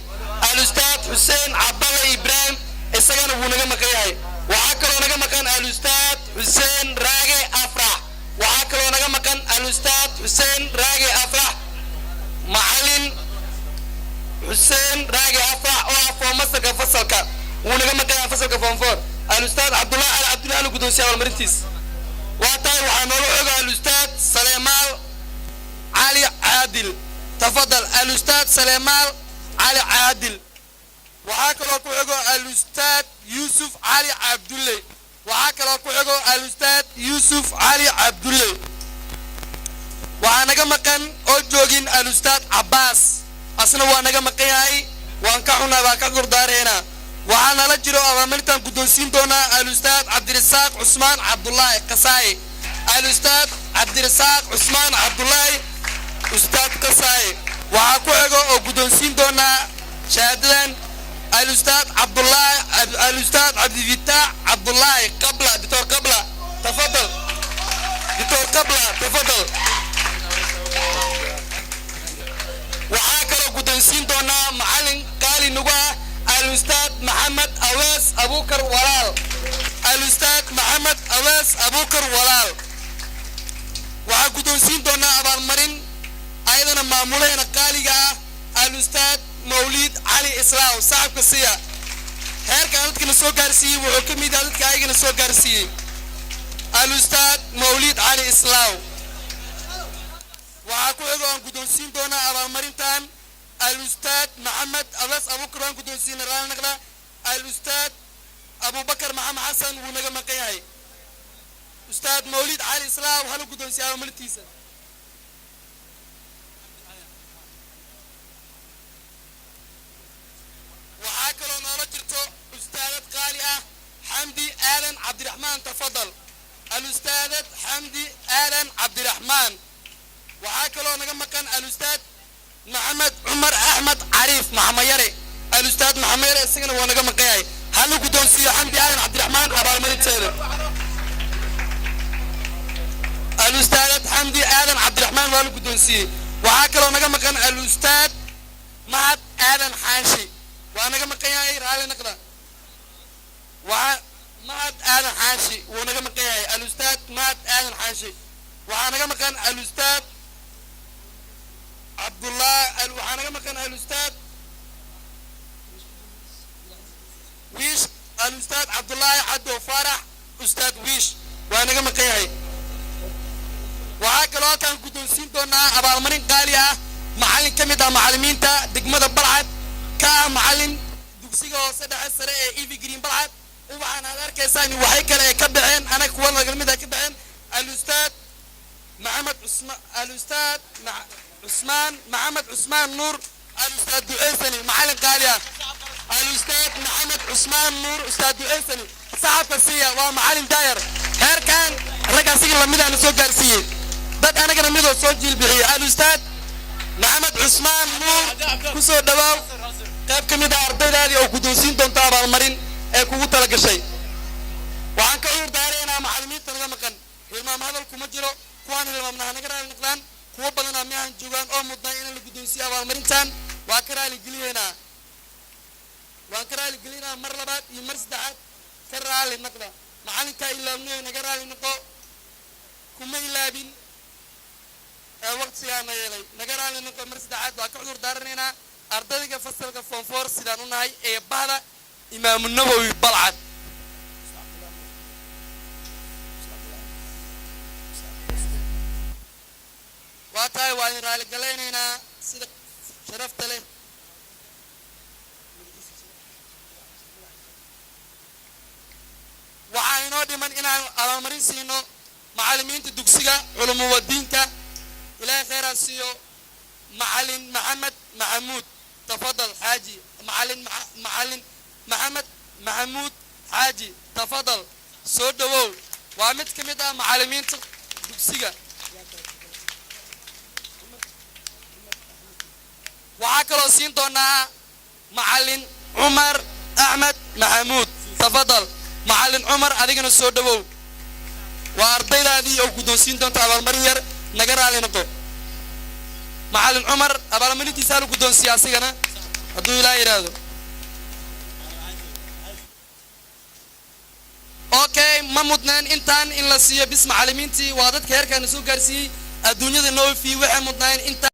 الأستاذ حسين عبالة إبراهيم السجن ونغمكان وعقلوا نغمكان الأستاذ حسين راجي أفرح وعاكلوا نجمكان الأستاذ حسين راجي أفرح معلم حسين راجي أفرح وعفوا مسك فصلك ونجمكان فصلك فنفور الأستاذ عبد الله على عبد الله القدوسي والمرنتيس واتاي وحنروح الأستاذ سليمان علي عادل تفضل الأستاذ سليمان علي عادل وعاكلوا الأستاذ يوسف علي عبد الله وعاكلوا كوحجو الأستاذ يوسف علي عبد الله وأنا مكان أوجوجين الأستاذ عباس أصلا وأنا مكان وأنكحنا باكر دار هنا وأنا لجرو أمامنا قدوسين دونا الأستاذ عبد الرزاق عثمان عبد الله قصاي الأستاذ عبد الرزاق عثمان عبد الله أستاذ قصاي وعاكوحجو قدوسين دونا شهادة الأستاذ عبد الله الأستاذ عبد الفتاح عبد الله قبلة دكتور قبلة تفضل دكتور قبلة تفضل وعاكروا قدنسين دونا معلم قالي نبا الأستاذ محمد أواس أبوكر ولال الأستاذ محمد أواس أبوكر ولال وعاكدنسين دونا أبا المرين أيضا معمولين قالي الأستاذ موليد علي إسلام صاحب قصية هير كانت كنا سو غارسي وحكمي دالت كاي كنا سو غارسي الأستاذ موليد علي إسلام وعاكو إيغوان قدونسين دونا على المرينتان الأستاذ محمد أباس أبو كروان قدونسين ران نقلا الأستاذ أبو بكر محمد حسن ونقا مقياي أستاذ موليد علي إسلام وهلو قدونسي على ملتيسا وعاكلو نورجرتو أستاذة قالئة حمدي آلن عبد الرحمن تفضل الأستاذة حمدي آلن عبد الرحمن وعاكلو نقمكان الأستاذ محمد عمر أحمد عريف محميري الأستاذ محميري السجن هو نقمكاي هلو قدونسي حمدي آلن عبد الرحمن أبا المريد سيدر الأستاذة حمدي آلن عبد الرحمن وهلو قدونسي وعاكلو نقمكان الأستاذ مهد آلن حانشي وأنا مقياي رالي نقرأ ومعد آلن حانشي وأنا مقياي الأستاذ معد آلن حانشي وأنا مكان الأستاذ عبد الله وأنا مكان الأستاذ ويش الأستاذ عبد الله عبد فرح alustaad wiish waa naga maqan yahay waxaa kaloo halkaan guddoonsiin doonaa abaalmarin qaali ah macallin ka mid ah macallimiinta degmada balcad ka ah macallin dugsiga hoose dhexe sare ee evi green balcad waxaan aad arkaysaa in waxay kale ay ka baxeen anaga kuwa naga mid ah ka baxeen alustaad محمد عثمان محمد عثمان نور الأستاذ دعيسني معلم قاليا الأستاذ محمد عثمان نور أستاذ دعيسني صاحب كرسية ومعلم داير هير كان رجع سجل لمدة أنا سوق كرسية ده أنا كنا ميدو سوق جيل بحية الأستاذ محمد عثمان نور كسر دواو قاب كميدا أرضي هذه أو كدوسين دون تابع المرين كوتا لك شيء وعن كعور دارينا معلمين تنظر مكان المام هذا الكمجرو كوان المام نهنجر النقلان kuwa badan ama aan joogan oo mudnaa in la guddoonsiyo abaalmarintan waa ka raali gelina mar labaad iyo mar saddexaad ka raali noqda macalinka ilaabnay naga raali noqo kuma ilaabin waqtigaana yeelay naga raali noqo mar saddexaad waa ka cudur daaranaynaa ardayga fasalka form 4 sidaan u nahay ee bahda Imaam Nawawi Balcad واتاي وين رالي قلينا سيدك شرفت له وعينو دي من إنا على مريسينو معلمين تدوكسيغا علمو ودينكا إلى خير السيو معلم محمد محمود تفضل حاجي معلم محمد محمود حاجي تفضل سودو وامد كميدا معلمين تدوكسيغا وعاكلو سين دونا معلم عمر أحمد محمود تفضل معلم عمر أديكنا السودو وأرضي هذه أو كدون سين دون تابع المرير نجار على نقطة معلم عمر أبغى مني تسألوا كدون سياسي أنا أدو لا يرادو أوكي ما مدنان إنتان إن لا سيا بس معلمين تي وعدد كهر كانوا سو كرسي الدنيا ذي نو في واحد مدنان إنتان